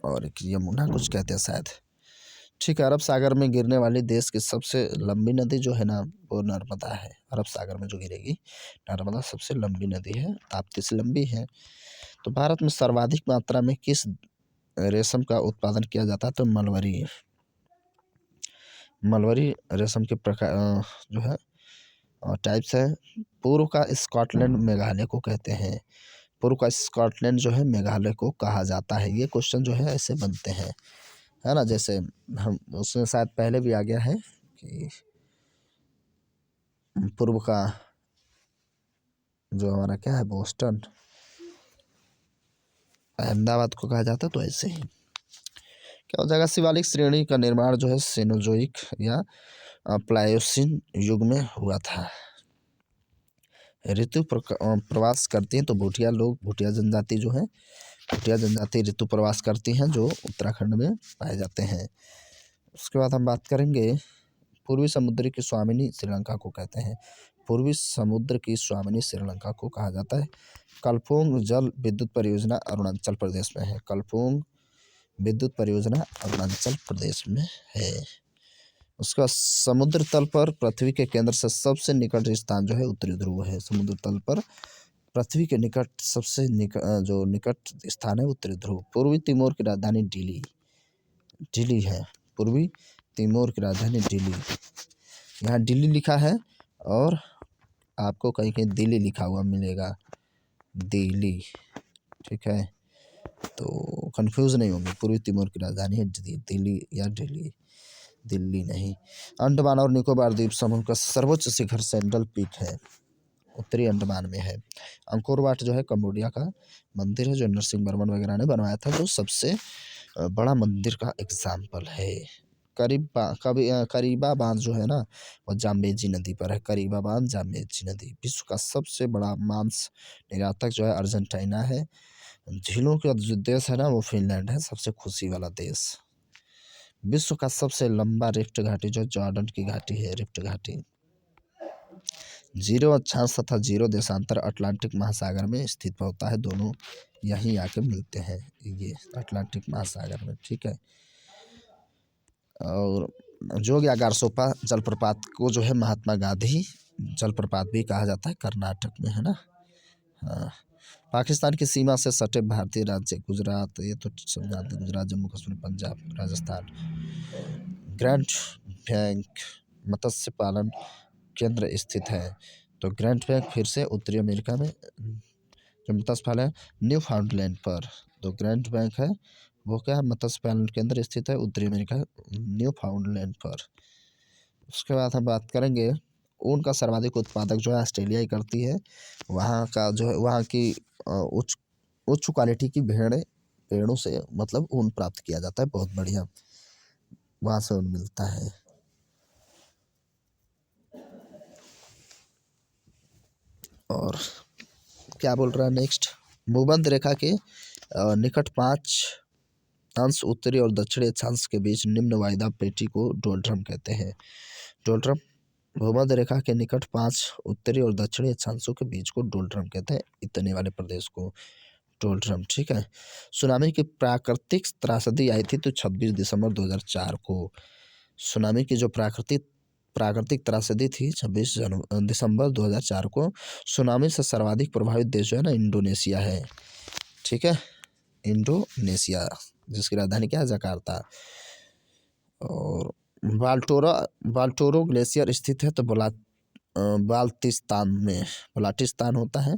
और एक यमुना कुछ कहते हैं शायद। ठीक है, अरब सागर में गिरने वाली देश की सबसे लंबी नदी जो है ना वो नर्मदा है। अरब सागर में जो गिरेगी नर्मदा सबसे लंबी नदी है, ताप्ती से लंबी है। तो भारत में सर्वाधिक मात्रा में किस रेशम का उत्पादन किया जाता है? तो मलबरी। मलबरी रेशम के प्रकार जो है टाइप्स है। पूर्व का स्कॉटलैंड मेघालय को कहते हैं। पूर्व का स्कॉटलैंड जो है मेघालय को कहा जाता है। ये क्वेश्चन जो है ऐसे बनते हैं, है ना। जैसे हम उसमें शायद पहले भी आ गया है कि पूर्व का जो हमारा क्या है बोस्टन, अहमदाबाद को कहा जाता है। तो ऐसे ही क्या हो जाएगा, शिवालिक श्रेणी का निर्माण जो है सेनोजोइक या प्लायोसिन युग में हुआ था। ऋतु प्रवास करती हैं तो भूटिया लोग, भूटिया जनजाति जो है, भूटिया जनजाति ऋतु प्रवास करती हैं जो उत्तराखंड में पाए जाते हैं। उसके बाद हम बात करेंगे पूर्वी समुद्र की स्वामिनी श्रीलंका को कहते हैं। पूर्वी समुद्र की स्वामिनी श्रीलंका को कहा जाता है। कलपोंग जल विद्युत परियोजना अरुणाचल प्रदेश में है। कलपोंग विद्युत परियोजना अरुणाचल प्रदेश में है। उसका समुद्र तल पर पृथ्वी के केंद्र से सबसे निकट स्थान जो है उत्तरी ध्रुव है। समुद्र तल पर पृथ्वी के निकट सबसे जो निकट स्थान है उत्तरी ध्रुव। पूर्वी तिमोर की राजधानी दिल्ली है। पूर्वी तिमोर की राजधानी दिल्ली, यहाँ दिल्ली लिखा है और आपको कहीं कहीं दिल्ली लिखा हुआ मिलेगा, दिल्ली। ठीक है, तो कंफ्यूज नहीं होंगे। पूर्वी तिमोर की राजधानी है दिल्ली या दिल्ली नहीं। अंडमान और निकोबार द्वीप समूह का सर्वोच्च शिखर सैंडल पीक है, उत्तरी अंडमान में है। अंकोर वाट जो है कंबोडिया का मंदिर है जो नरसिंह वर्मन वगैरह ने बनवाया था, जो सबसे बड़ा मंदिर का एग्जाम्पल है। करीबा बांध जो है ना वो जाम्बेजी नदी पर है। करीबा बांध जाम्बेजी नदी। विश्व का सबसे बड़ा मांस निर्यातक जो है अर्जेंटीना है। झीलों का जो देश है ना वो फिनलैंड है, सबसे खुशी वाला देश। विश्व का सबसे लंबा रिफ्ट घाटी जो जॉर्डन की घाटी है, रिफ्ट घाटी। 0 अक्षांश तथा 0 देशांतर अटलांटिक महासागर में स्थित होता है। दोनों यहीं आके मिलते हैं, ये अटलांटिक महासागर में। ठीक है, और जोग या गारसोपा जलप्रपात को जो है महात्मा गांधी जलप्रपात भी कहा जाता है, कर्नाटक में है ना। हाँ, पाकिस्तान की सीमा से सटे भारतीय राज्य गुजरात, ये तो सब जानते हैं, गुजरात, जम्मू कश्मीर, पंजाब, राजस्थान। ग्रैंड बैंक मत्स्य पालन केंद्र स्थित है। तो ग्रैंड बैंक फिर से उत्तरी अमेरिका में जो मत्स्य पालन है न्यू फाउंडलैंड पर। तो ग्रैंड बैंक है वो क्या है, मत्स्य पालन केंद्र स्थित है उत्तरी अमेरिका न्यू फाउंडलैंड पर। उसके बाद हम बात करेंगे ऊन का सर्वाधिक उत्पादक जो है ऑस्ट्रेलिया ही करती है। वहाँ का जो है वहाँ की उच्च उच्च क्वालिटी की पेड़ों से मतलब ऊन प्राप्त किया जाता है, बहुत बढ़िया वहाँ से ऊन मिलता है। और क्या बोल रहा है नेक्स्ट, भूमध्य रेखा के निकट 5 अंश उत्तरी और दक्षिणी अक्षांश के बीच निम्न वायदा पेटी को डोल्ड्रम कहते हैं। डोल्ड्रम भूमध्य रेखा के निकट 5 उत्तरी और दक्षिणी अक्षांशों के बीच को डोल्ड्रम कहते हैं, इतने वाले प्रदेश को डोल्ड्रम। ठीक है, सुनामी की प्राकृतिक त्रासदी आई थी तो 26 दिसंबर 2004 को। सुनामी की जो प्राकृतिक त्रासदी थी 26 दिसंबर 2004 को। सुनामी से सर्वाधिक प्रभावित देश जो है ना इंडोनेशिया है। ठीक है, इंडोनेशिया जिसकी राजधानी क्या है, जकार्ता। और बाल्टोरो ग्लेशियर स्थित है तो बाल्टिस्तान में, बाल्टिस्तान होता है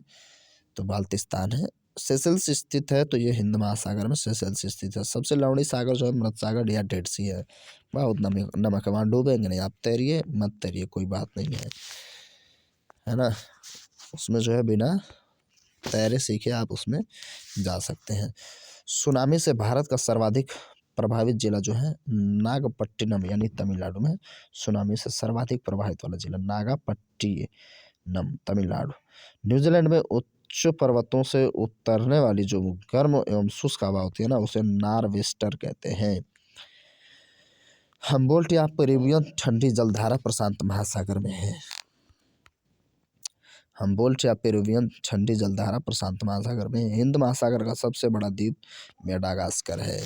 तो बाल्टिस्तान है। सेशल्स स्थित है तो ये हिंद महासागर में सेशल्स स्थित है। सबसे लवणीय सागर जो है मृत सागर या डेड सी है, बहुत नमक है वहाँ, डूबेंगे नहीं आप, तैरिए मत तैरिए कोई बात नहीं है ना। उसमें जो है बिना तैरे सीखे आप उसमें जा सकते हैं। सुनामी से भारत का सर्वाधिक प्रभावित जिला जो है नागपट्टिनम यानी तमिलनाडु में। सुनामी से सर्वाधिक प्रभावित वाला जिला नागपट्टिनम तमिलनाडु। न्यूजीलैंड में उच्च पर्वतों से उतरने वाली जो गर्म एवं शुष्क हवा होती है ना, उसे नॉर्वेस्टर कहते हैं। हम्बोल्ट या पेरुवियन ठंडी जलधारा प्रशांत महासागर में है। हम्बोल्ट या पेरुवियन ठंडी जलधारा प्रशांत महासागर में है। हिंद महासागर का सबसे बड़ा द्वीप मेडागास्कर है।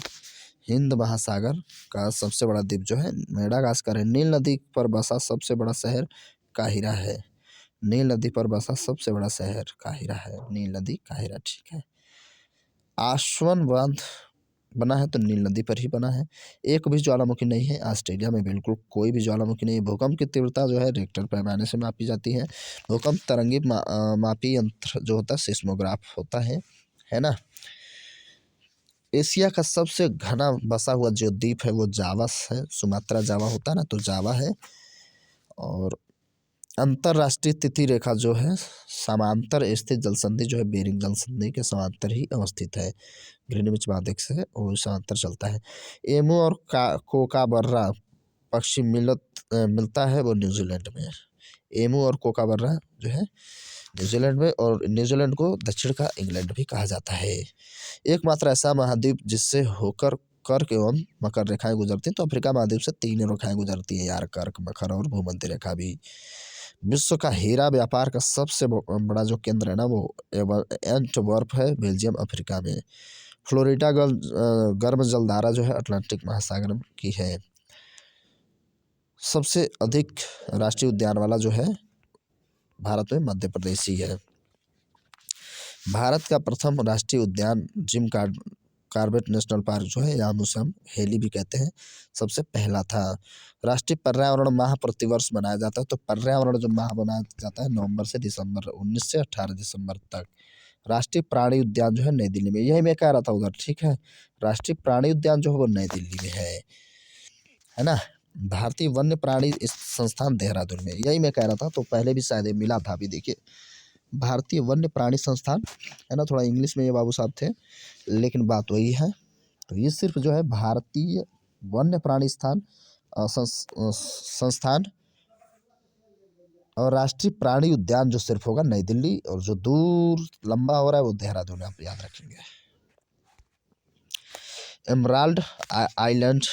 हिंद महासागर का सबसे बड़ा द्वीप जो है मेडागास्कर है। नील नदी पर बसा सबसे बड़ा शहर काहिरा है। नील नदी पर बसा सबसे बड़ा शहर काहिरा है। नील नदी काहिरा, ठीक है। आस्वन बांध बना है तो नील नदी पर ही बना है। एक भी ज्वालामुखी नहीं है। ऑस्ट्रेलिया में बिल्कुल कोई भी ज्वालामुखी नहीं है। भूकंप की तीव्रता जो है रिक्टर पैमाने से मापी जाती है। भूकंप तरंगी मापी यंत्र जो होता है सिस्मोग्राफ होता है ना। एशिया का सबसे घना बसा हुआ जो द्वीप है वो जावा है। सुमात्रा जावा होता है ना, तो जावा है। और अंतरराष्ट्रीय तिथि रेखा जो है समांतर स्थित जलसंधि जो है बेरिंग जलसंधि के समांतर ही अवस्थित है। ग्रीनविच माध्यक से वो समांतर चलता है। एमू और कोकाबर्रा पक्षी मिलता है वो न्यूजीलैंड में। एमू और कोकाबर्रा जो है न्यूजीलैंड में, और न्यूजीलैंड को दक्षिण का इंग्लैंड भी कहा जाता है। एकमात्र ऐसा महाद्वीप जिससे होकर कर्क एवं मकर रेखाएं गुजरती हैं, तो अफ्रीका महाद्वीप से 3 रेखाएं गुजरती हैं यार, कर्क, मकर और भूमध्य रेखा भी। विश्व का हीरा व्यापार का सबसे बड़ा जो केंद्र है ना वो एंटवर्प है, बेल्जियम अफ्रीका में। फ्लोरिडा गर्म जलधारा जो है अटलांटिक महासागर की है। सबसे अधिक राष्ट्रीय उद्यान वाला जो है भारत में मध्य प्रदेश ही है। भारत का प्रथम राष्ट्रीय उद्यान जिम कॉर्बेट नेशनल पार्क जो है, या उसे हम हेली भी कहते हैं, सबसे पहला था। राष्ट्रीय पर्यावरण माह प्रतिवर्ष मनाया जाता है। तो पर्यावरण जो माह मनाया जाता है नवंबर से दिसंबर, 19 से 18 दिसंबर तक। राष्ट्रीय प्राणी उद्यान जो है नई दिल्ली में, यही मैं कह रहा था उधर, ठीक है। राष्ट्रीय प्राणी उद्यान जो है वो नई दिल्ली में है ना। भारतीय वन्य प्राणी संस्थान देहरादून में, यही मैं कह रहा था, तो पहले भी शायद मिला था। अभी देखिए भारतीय वन्य प्राणी संस्थान है ना, थोड़ा इंग्लिश में ये बाबू साहब थे लेकिन बात वही है। तो ये सिर्फ जो है भारतीय वन्य प्राणी संस्थान और राष्ट्रीय प्राणी उद्यान जो सिर्फ होगा नई दिल्ली, और जो दूर लंबा हो रहा है वो देहरादून, आप याद रखेंगे। एमराल्ड आइलैंड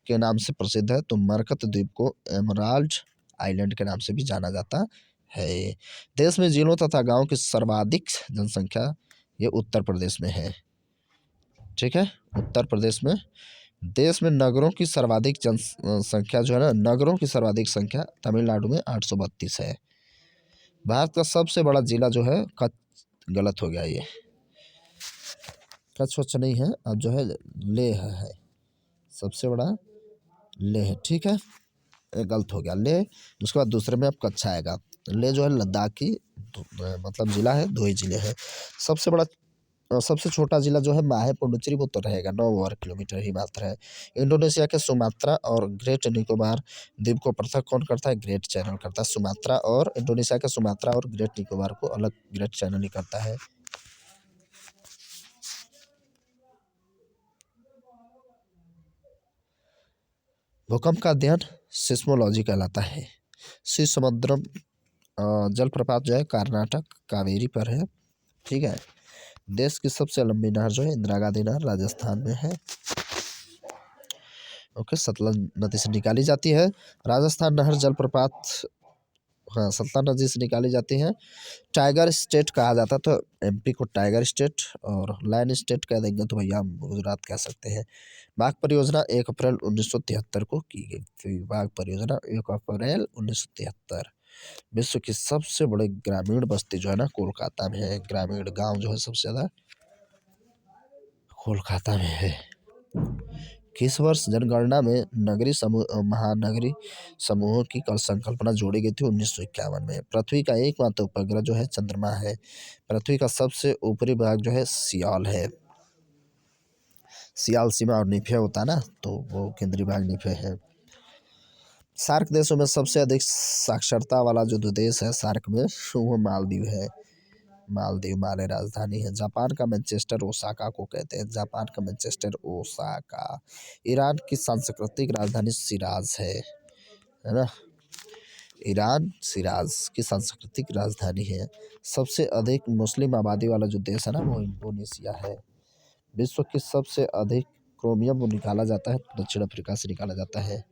के नाम से प्रसिद्ध है, तो मरकत द्वीप को एमराल्ड आइलैंड के नाम से भी जाना जाता है। देश में जिलों तथा गांवों की सर्वाधिक जनसंख्या ये उत्तर प्रदेश में है, ठीक है। उत्तर प्रदेश में। देश में नगरों की सर्वाधिक जनसंख्या जो है ना, नगरों की सर्वाधिक संख्या तमिलनाडु में 832 है। भारत का सबसे बड़ा जिला जो है गलत हो गया ये, कच्छ नहीं है, अब जो है लेह है सबसे बड़ा, लेह, ठीक है। गलत हो गया लेह। उसके बाद दूसरे में अब कच्छ आएगा। लेह जो है लद्दाख की मतलब जिला है, 2 ही जिले हैं। सबसे बड़ा सबसे छोटा जिला जो है माहे पुडुचेरी, वो तो रहेगा 9 वर्ग किलोमीटर ही मात्र है। इंडोनेशिया के सुमात्रा और ग्रेट निकोबार द्वीप को पृथक कौन करता है? ग्रेट चैनल करता है। सुमात्रा और इंडोनेशिया के सुमात्रा और ग्रेट निकोबार को अलग ग्रेट चैनल ही करता है। भूकंप का अध्ययन सिस्मोलॉजी कहलाता है। श्री समुद्रम जलप्रपात जो है कर्नाटक कावेरी पर है, ठीक है। देश की सबसे लंबी नहर जो है इंदिरा गांधी नहर राजस्थान में है। ओके, सतलज नदी से निकाली जाती है। राजस्थान नहर जलप्रपात, हाँ, सतलज नदी से निकाली जाती है। टाइगर स्टेट कहा जाता, तो एमपी को टाइगर स्टेट, और लायन स्टेट कह देंगे तो भैया हम गुजरात कह सकते हैं। बाघ परियोजना 1 अप्रैल 1973 को की गई थी। बाघ परियोजना 1 अप्रैल 1973। विश्व की सबसे बड़ी ग्रामीण बस्ती जो है ना कोलकाता में है। ग्रामीण गांव जो है सबसे ज़्यादा कोलकाता में है। किस वर्ष जनगणना में नगरीय समूह महानगरीय समूहों की संकल्पना जोड़ी गई थी? 1951 में। पृथ्वी का एकमात्र उपग्रह जो है चंद्रमा है। पृथ्वी का सबसे ऊपरी भाग जो है सियाल है। सियाल सीमा और निफे होता है ना, तो वो केंद्रीय भाग निफे है। सार्क देशों में सबसे अधिक साक्षरता वाला जो देश है सार्क में, वो मालदीव है। मालदीव माले राजधानी है। जापान का मैनचेस्टर ओसाका को कहते हैं। जापान का मैनचेस्टर ओसाका। ईरान की सांस्कृतिक राजधानी शिराज है ना। ईरान शिराज की सांस्कृतिक राजधानी है। सबसे अधिक मुस्लिम आबादी वाला जो देश है ना वो इंडोनेशिया है। विश्व की सबसे अधिक क्रोमियम वो निकाला जाता है दक्षिण अफ्रीका से निकाला जाता है।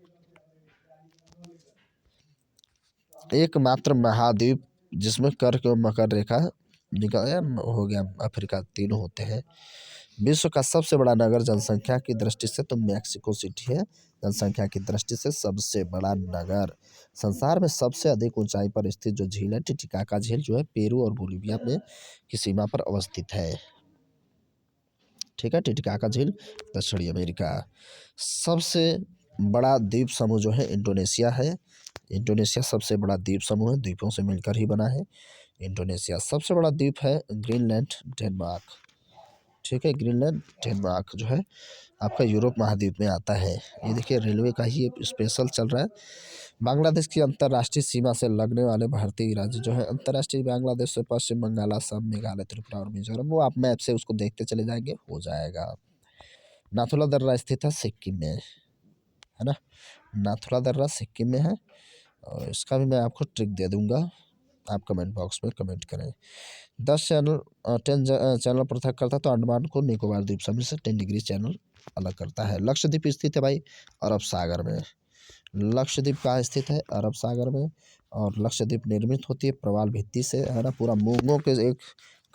एकमात्र महाद्वीप जिसमें कर्क और मकर रेखा निकाल हो गया अफ्रीका, तीनों होते हैं। विश्व का सबसे बड़ा नगर जनसंख्या की दृष्टि से तो मैक्सिको सिटी है, जनसंख्या की दृष्टि से सबसे बड़ा नगर। संसार में सबसे अधिक ऊंचाई पर स्थित जो झील है टिटिकाका झील जो है पेरू और बोलीविया में की सीमा पर अवस्थित है। ठीक है, टिटिकाका झील दक्षिणी अमेरिका। सबसे बड़ा द्वीप समूह जो है इंडोनेशिया है। इंडोनेशिया सबसे बड़ा द्वीप समूह है, द्वीपों से मिलकर ही बना है इंडोनेशिया। सबसे बड़ा द्वीप है ग्रीनलैंड डेनमार्क। ठीक है, ग्रीनलैंड डेनमार्क जो है आपका यूरोप महाद्वीप में आता है। ये देखिए रेलवे का ही स्पेशल चल रहा है। बांग्लादेश की अंतर्राष्ट्रीय सीमा से लगने वाले भारतीय राज्य जो है अंतर्राष्ट्रीय बांग्लादेश से पश्चिम बंगाल, असम, मेघालय, त्रिपुरा और मिजोरम, वो आप मैप से उसको देखते चले जाएंगे हो जाएगा। नाथुला दर्रा स्थित है सिक्किम में, है ना, नाथुला दर्रा सिक्किम में है। और इसका भी मैं आपको ट्रिक दे दूंगा, आप कमेंट बॉक्स में कमेंट करें। 10 चैनल 10 चैनल पृथक करता है तो अंडमान को निकोबार द्वीप समूह से 10 डिग्री चैनल अलग करता है। लक्षद्वीप स्थित है भाई अरब सागर में। लक्षद्वीप कहाँ स्थित है? अरब सागर में। और लक्षद्वीप निर्मित होती है प्रवाल भित्ति से, है ना, पूरा मूंगों के एक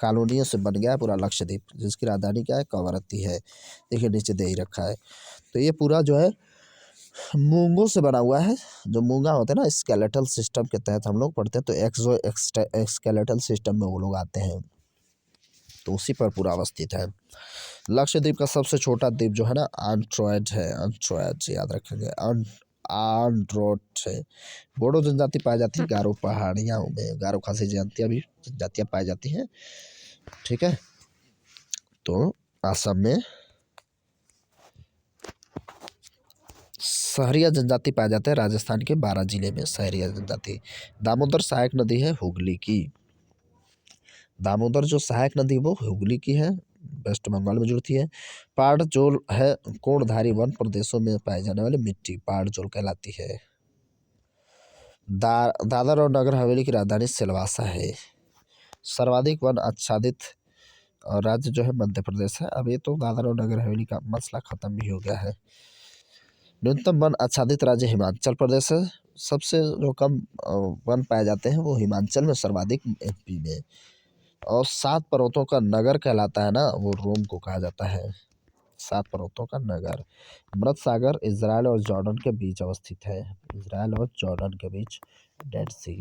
कॉलोनियों से बन गया है पूरा लक्षद्वीप, जिसकी राजधानी क्या है? कवरत्ती है। देखिए नीचे दे ही रखा है। तो ये पूरा जो है मूंगों से बना हुआ है। जो मूंगा होते हैं ना स्केलेटल सिस्टम के तहत हम लोग पढ़ते हैं, तो एक्सकेलेटल सिस्टम में वो लोग आते हैं, तो उसी पर पूरा अवस्थित है। लक्षद्वीप का सबसे छोटा द्वीप जो है ना आंड्रोइड है, आंड्रोइड याद रखेंगे, आंड्रोइड है। बोडो जनजाति पाई जाती है गारो पहाड़ियाँ में, गारो खासी जनजातियाँ भी जातियाँ पाई जाती हैं। ठीक है, तो असम में सहरिया जनजाति पाए जाते हैं, राजस्थान के 12 जिले में सहरिया जनजाति। दामोदर सहायक नदी है हुगली की। दामोदर जो सहायक नदी वो हुगली की है, वेस्ट बंगाल में जुड़ती है। पाड़जोल है कोणधारी वन प्रदेशों में पाई जाने वाली मिट्टी, पाड़जोल कहलाती है। दादर और नगर हवेली की राजधानी सिलवासा है। सर्वाधिक वन आच्छादित राज्य जो है मध्य प्रदेश है। अब ये तो दादर और नगर हवेली का मसला खत्म भी हो गया है। न्यूनतम वन आच्छादित राज्य हिमाचल प्रदेश है। सबसे जो कम वन पाए जाते हैं वो हिमाचल में, सर्वाधिक एमपी में। और 7 पर्वतों का नगर कहलाता है ना, वो रोम को कहा जाता है। 7 पर्वतों का नगर। मृत सागर इजराइल और जॉर्डन के बीच अवस्थित है, इजराइल और जॉर्डन के बीच, डेड सी।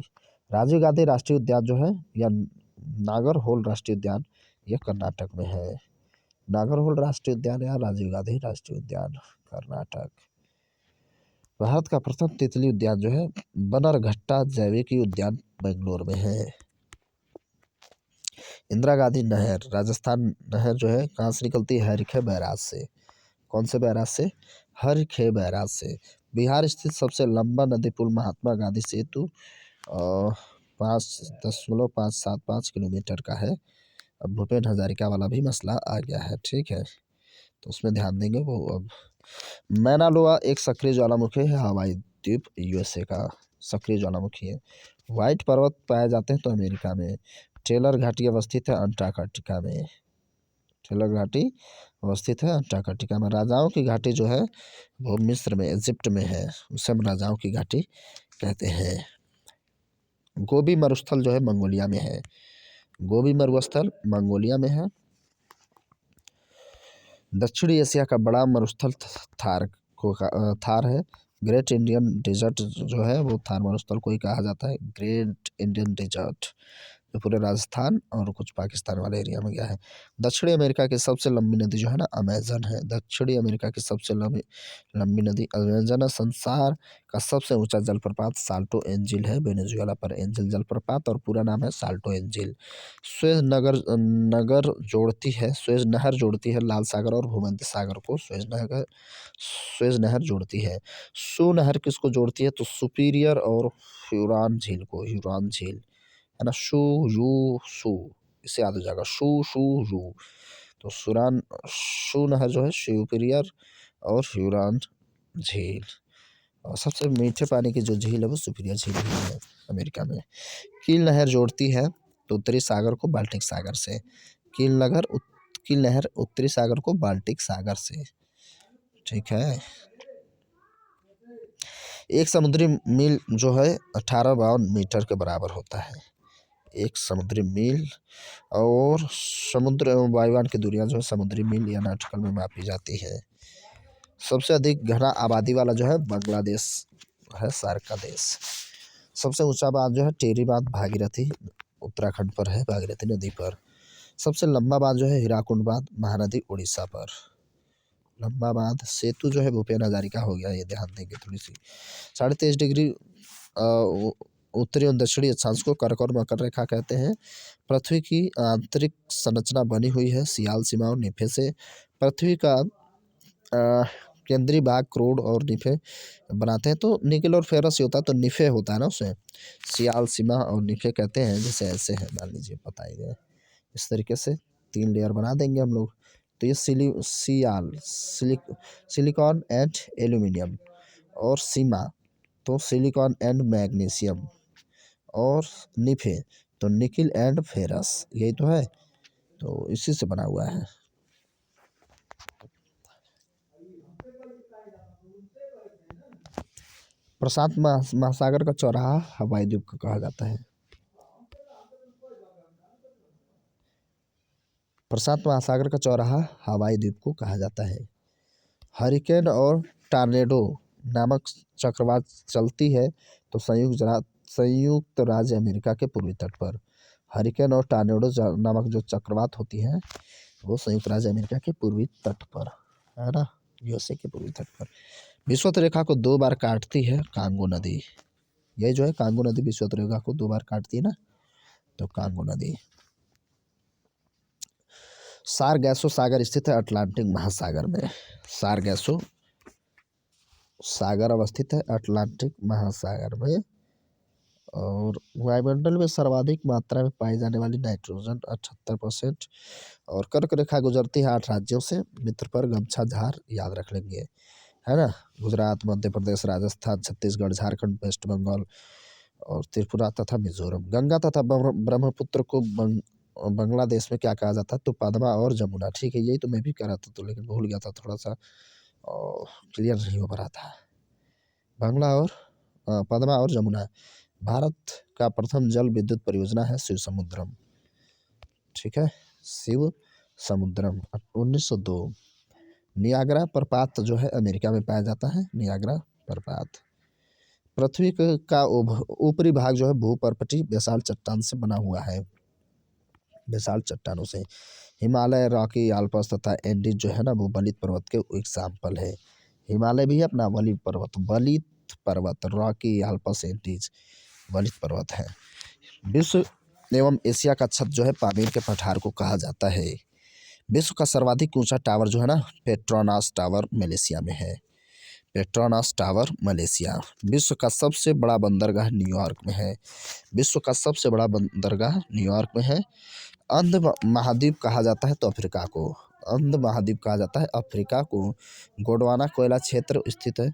राजीव गांधी राष्ट्रीय उद्यान जो है या नागरहोल राष्ट्रीय उद्यान, ये कर्नाटक में है। नागरहोल राष्ट्रीय उद्यान या राजीव गांधी राष्ट्रीय उद्यान, कर्नाटक। भारत का प्रथम तितली उद्यान जो है बनरघट्टा जैविक उद्यान बेंगलोर में है। इंदिरा गांधी नहर राजस्थान नहर जो है कहाँ से निकलती है? हरिखे बैराज से। कौन से बैराज से? हरिखे बैराज से। बिहार स्थित सबसे लंबा नदी पुल महात्मा गांधी सेतु 5.575 किलोमीटर का है। अब भूपेन हजारिका वाला भी मसला आ गया है, ठीक है, तो उसमें ध्यान देंगे वो। अब मैना लोआ एक सक्रिय ज्वालामुखी है, हवाई द्वीप यूएसए का सक्रिय ज्वालामुखी है। व्हाइट पर्वत पाए जाते हैं तो अमेरिका में। टेलर घाटी अवस्थित है अंटार्कटिका में। टेलर घाटी अवस्थित है अंटार्कटिका में। राजाओं की घाटी जो है वो मिस्र में, इजिप्ट में है, उसे हम राजाओं की घाटी कहते हैं। गोबी मरुस्थल जो है मंगोलिया में है। गोबी मरुस्थल मंगोलिया में है। दक्षिणी एशिया का बड़ा मरुस्थल थार है। ग्रेट इंडियन डेजर्ट जो है वो थार मरुस्थल को ही कहा जाता है, ग्रेट इंडियन डेजर्ट। जो पूरे राजस्थान और कुछ पाकिस्तान वाले एरिया में गया है। दक्षिणी अमेरिका की सबसे लंबी नदी जो है ना अमेजन है। दक्षिणी अमेरिका की सबसे लंबी लंबी नदी अमेजन है। संसार का सबसे ऊंचा जलप्रपात साल्टो एंजिल है, वेनेजुएला पर एंजिल जलप्रपात, और पूरा नाम है साल्टो एंजिल। स्वेज नगर जोड़ती है, स्वेज नहर जोड़ती है लाल सागर और भूमध्य सागर को, स्वेज नहर जोड़ती है। सू नहर किसको जोड़ती है? तो सुपीरियर और ह्यूरॉन झील को, ह्यूरॉन झील, है ना, शू यू सू, इससे याद हो जाएगा, शू शू यू। तो शू नहर जो है सुपीरियर और ह्यूरॉन झील। और सबसे मीठे पानी की जो झील है वो सुपीरियर झील ही है अमेरिका में। कील नहर जोड़ती है उत्तरी सागर को बाल्टिक सागर से। कील नहर उत्तरी सागर को बाल्टिक सागर से। ठीक है। एक समुद्री मील जो है 1852 मीटर के बराबर होता है। एक समुद्री मील। और समुद्र एवं वायुयान की दूरियां जो है समुद्री मील या नॉटिकल में मापी जाती है। सबसे अधिक घना आबादी वाला जो है बांग्लादेश है, सार्क का देश। सबसे ऊंचा बांध जो है टेरी बांध भागीरथी उत्तराखंड पर है, भागीरथी नदी पर। सबसे लंबा बांध जो है हीराकुंड बांध महानदी उड़ीसा पर। लंबा बांध सेतु जो है भूपेन हजारिका हो गया, ये ध्यान देंगे थोड़ी सी। 23.5 डिग्री उत्तरी और दक्षिणी अक्षांश को कर्क और मकर रेखा कहते हैं। पृथ्वी की आंतरिक संरचना बनी हुई है सियाल सीमा और निफे से। पृथ्वी का केंद्रीय भाग क्रोड और निफे बनाते हैं। तो निकेल और फेरस होता है तो निफे होता है ना, उसे सियाल सीमा और निफे कहते हैं। जैसे ऐसे है, मान लीजिए पता ही है, इस तरीके से 3 लेयर बना देंगे हम लोग। तो ये सिलिकॉन एंड एल्यूमिनियम। और सीमा तो सिलिकॉन एंड मैग्नीशियम। और निफे तो निकिल एंड फेरस, यही तो है, तो इसी से बना हुआ है। प्रशांत महासागर का चौराहा हवाई द्वीप को कहा जाता है। प्रशांत महासागर का चौराहा हवाई द्वीप को कहा जाता है। हरिकेन और टॉर्नेडो नामक चक्रवात चलती है तो संयुक्त राज्य अमेरिका के पूर्वी तट पर। हरिकेन और टॉर्नेडो नामक जो चक्रवात होती है वो संयुक्त राज्य अमेरिका के पूर्वी तट पर है ना, यूएसए के पूर्वी तट पर। विषुवत रेखा को 2 बार काटती है कांगो नदी। यही जो है कांगो नदी विषुवत रेखा को 2 बार काटती है ना, तो कांगो नदी। सारगैसो सागर स्थित है अटलांटिक महासागर में। सारगैसो सागर अवस्थित है अटलांटिक महासागर में। और वायुमंडल में सर्वाधिक मात्रा में पाई जाने वाली नाइट्रोजन 78%। और कर्क रेखा गुजरती है 8 राज्यों से। मित्र पर गमछा झार याद रख लेंगे, है ना। गुजरात, मध्य प्रदेश, राजस्थान, छत्तीसगढ़, झारखंड, वेस्ट बंगाल और त्रिपुरा तथा मिजोरम। गंगा तथा ब्रह्मपुत्र को बांग्लादेश में क्या कहा जाता है, तो पद्मा और जमुना। ठीक है, यही तो मैं भी कह रहा था, तो लेकिन भूल गया था, थोड़ा सा क्लियर नहीं हो पा रहा था। बांग्ला और पद्मा और जमुना। भारत का प्रथम जल विद्युत परियोजना है शिव समुद्रम। ठीक है, शिव समुद्रम 1902। नियाग्रा प्रपात जो है अमेरिका में पाया जाता है, नियाग्रा प्रपात। पृथ्वी का ऊपरी भाग जो है भूपर्पटी बेसाल्ट चट्टान से बना हुआ है, बेसाल्ट चट्टानों से। हिमालय, रॉकी, आल्प्स तथा एंडीज जो है ना वो बलित पर्वत के एग्जाम्पल है। हिमालय भी है अपना, बलित पर्वत, रॉकी, आल्प्स, एंडीज बलित पर्वत है। विश्व एवं एशिया का छत जो है पामीर के पठार को कहा जाता है। विश्व का सर्वाधिक ऊंचा टावर जो है ना पेट्रोनास टावर मलेशिया में है। Petronas tower Malaysia. विश्व का सबसे बड़ा बंदरगाह न्यूयॉर्क में है। विश्व का सबसे बड़ा बंदरगाह न्यूयॉर्क में है। अंध महाद्वीप कहा जाता है तो अफ्रीका को, अंध महाद्वीप कहा जाता है अफ्रीका को। गोंडवाना कोयला क्षेत्र स्थित है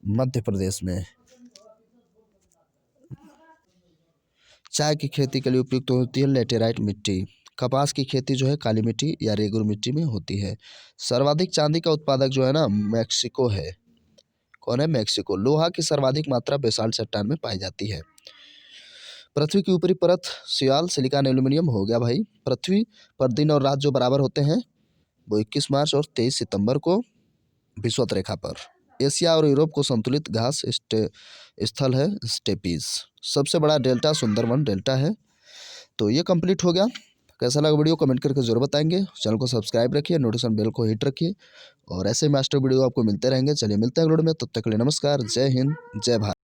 मध्य प्रदेश में। चाय की खेती के लिए उपयुक्त होती है लेटेराइट मिट्टी। कपास की खेती जो है काली मिट्टी या रेगुर मिट्टी में होती है। सर्वाधिक चांदी का उत्पादक जो है ना मैक्सिको है। कौन है? मैक्सिको। लोहा की सर्वाधिक मात्रा बेसाल्ट चट्टान में पाई जाती है। पृथ्वी की ऊपरी परत सियाल सिलिकॉन एल्यूमिनियम हो गया भाई। पृथ्वी पर दिन और रात जो बराबर होते हैं वो 21 मार्च और 23 सितंबर को विषुवत रेखा पर। एशिया और यूरोप को संतुलित घास स्थल है स्टेपीज। सबसे बड़ा डेल्टा सुंदरवन डेल्टा है। तो ये कंप्लीट हो गया। कैसा लगा वीडियो कमेंट करके जरूर बताएंगे। चैनल को सब्सक्राइब रखिए, नोटिफिकेशन बेल को हिट रखिए और ऐसे मास्टर वीडियो आपको मिलते रहेंगे। चलिए मिलते हैं अगले वीडियो में, तब तक के लिए नमस्कार, जय हिंद, जय भारत।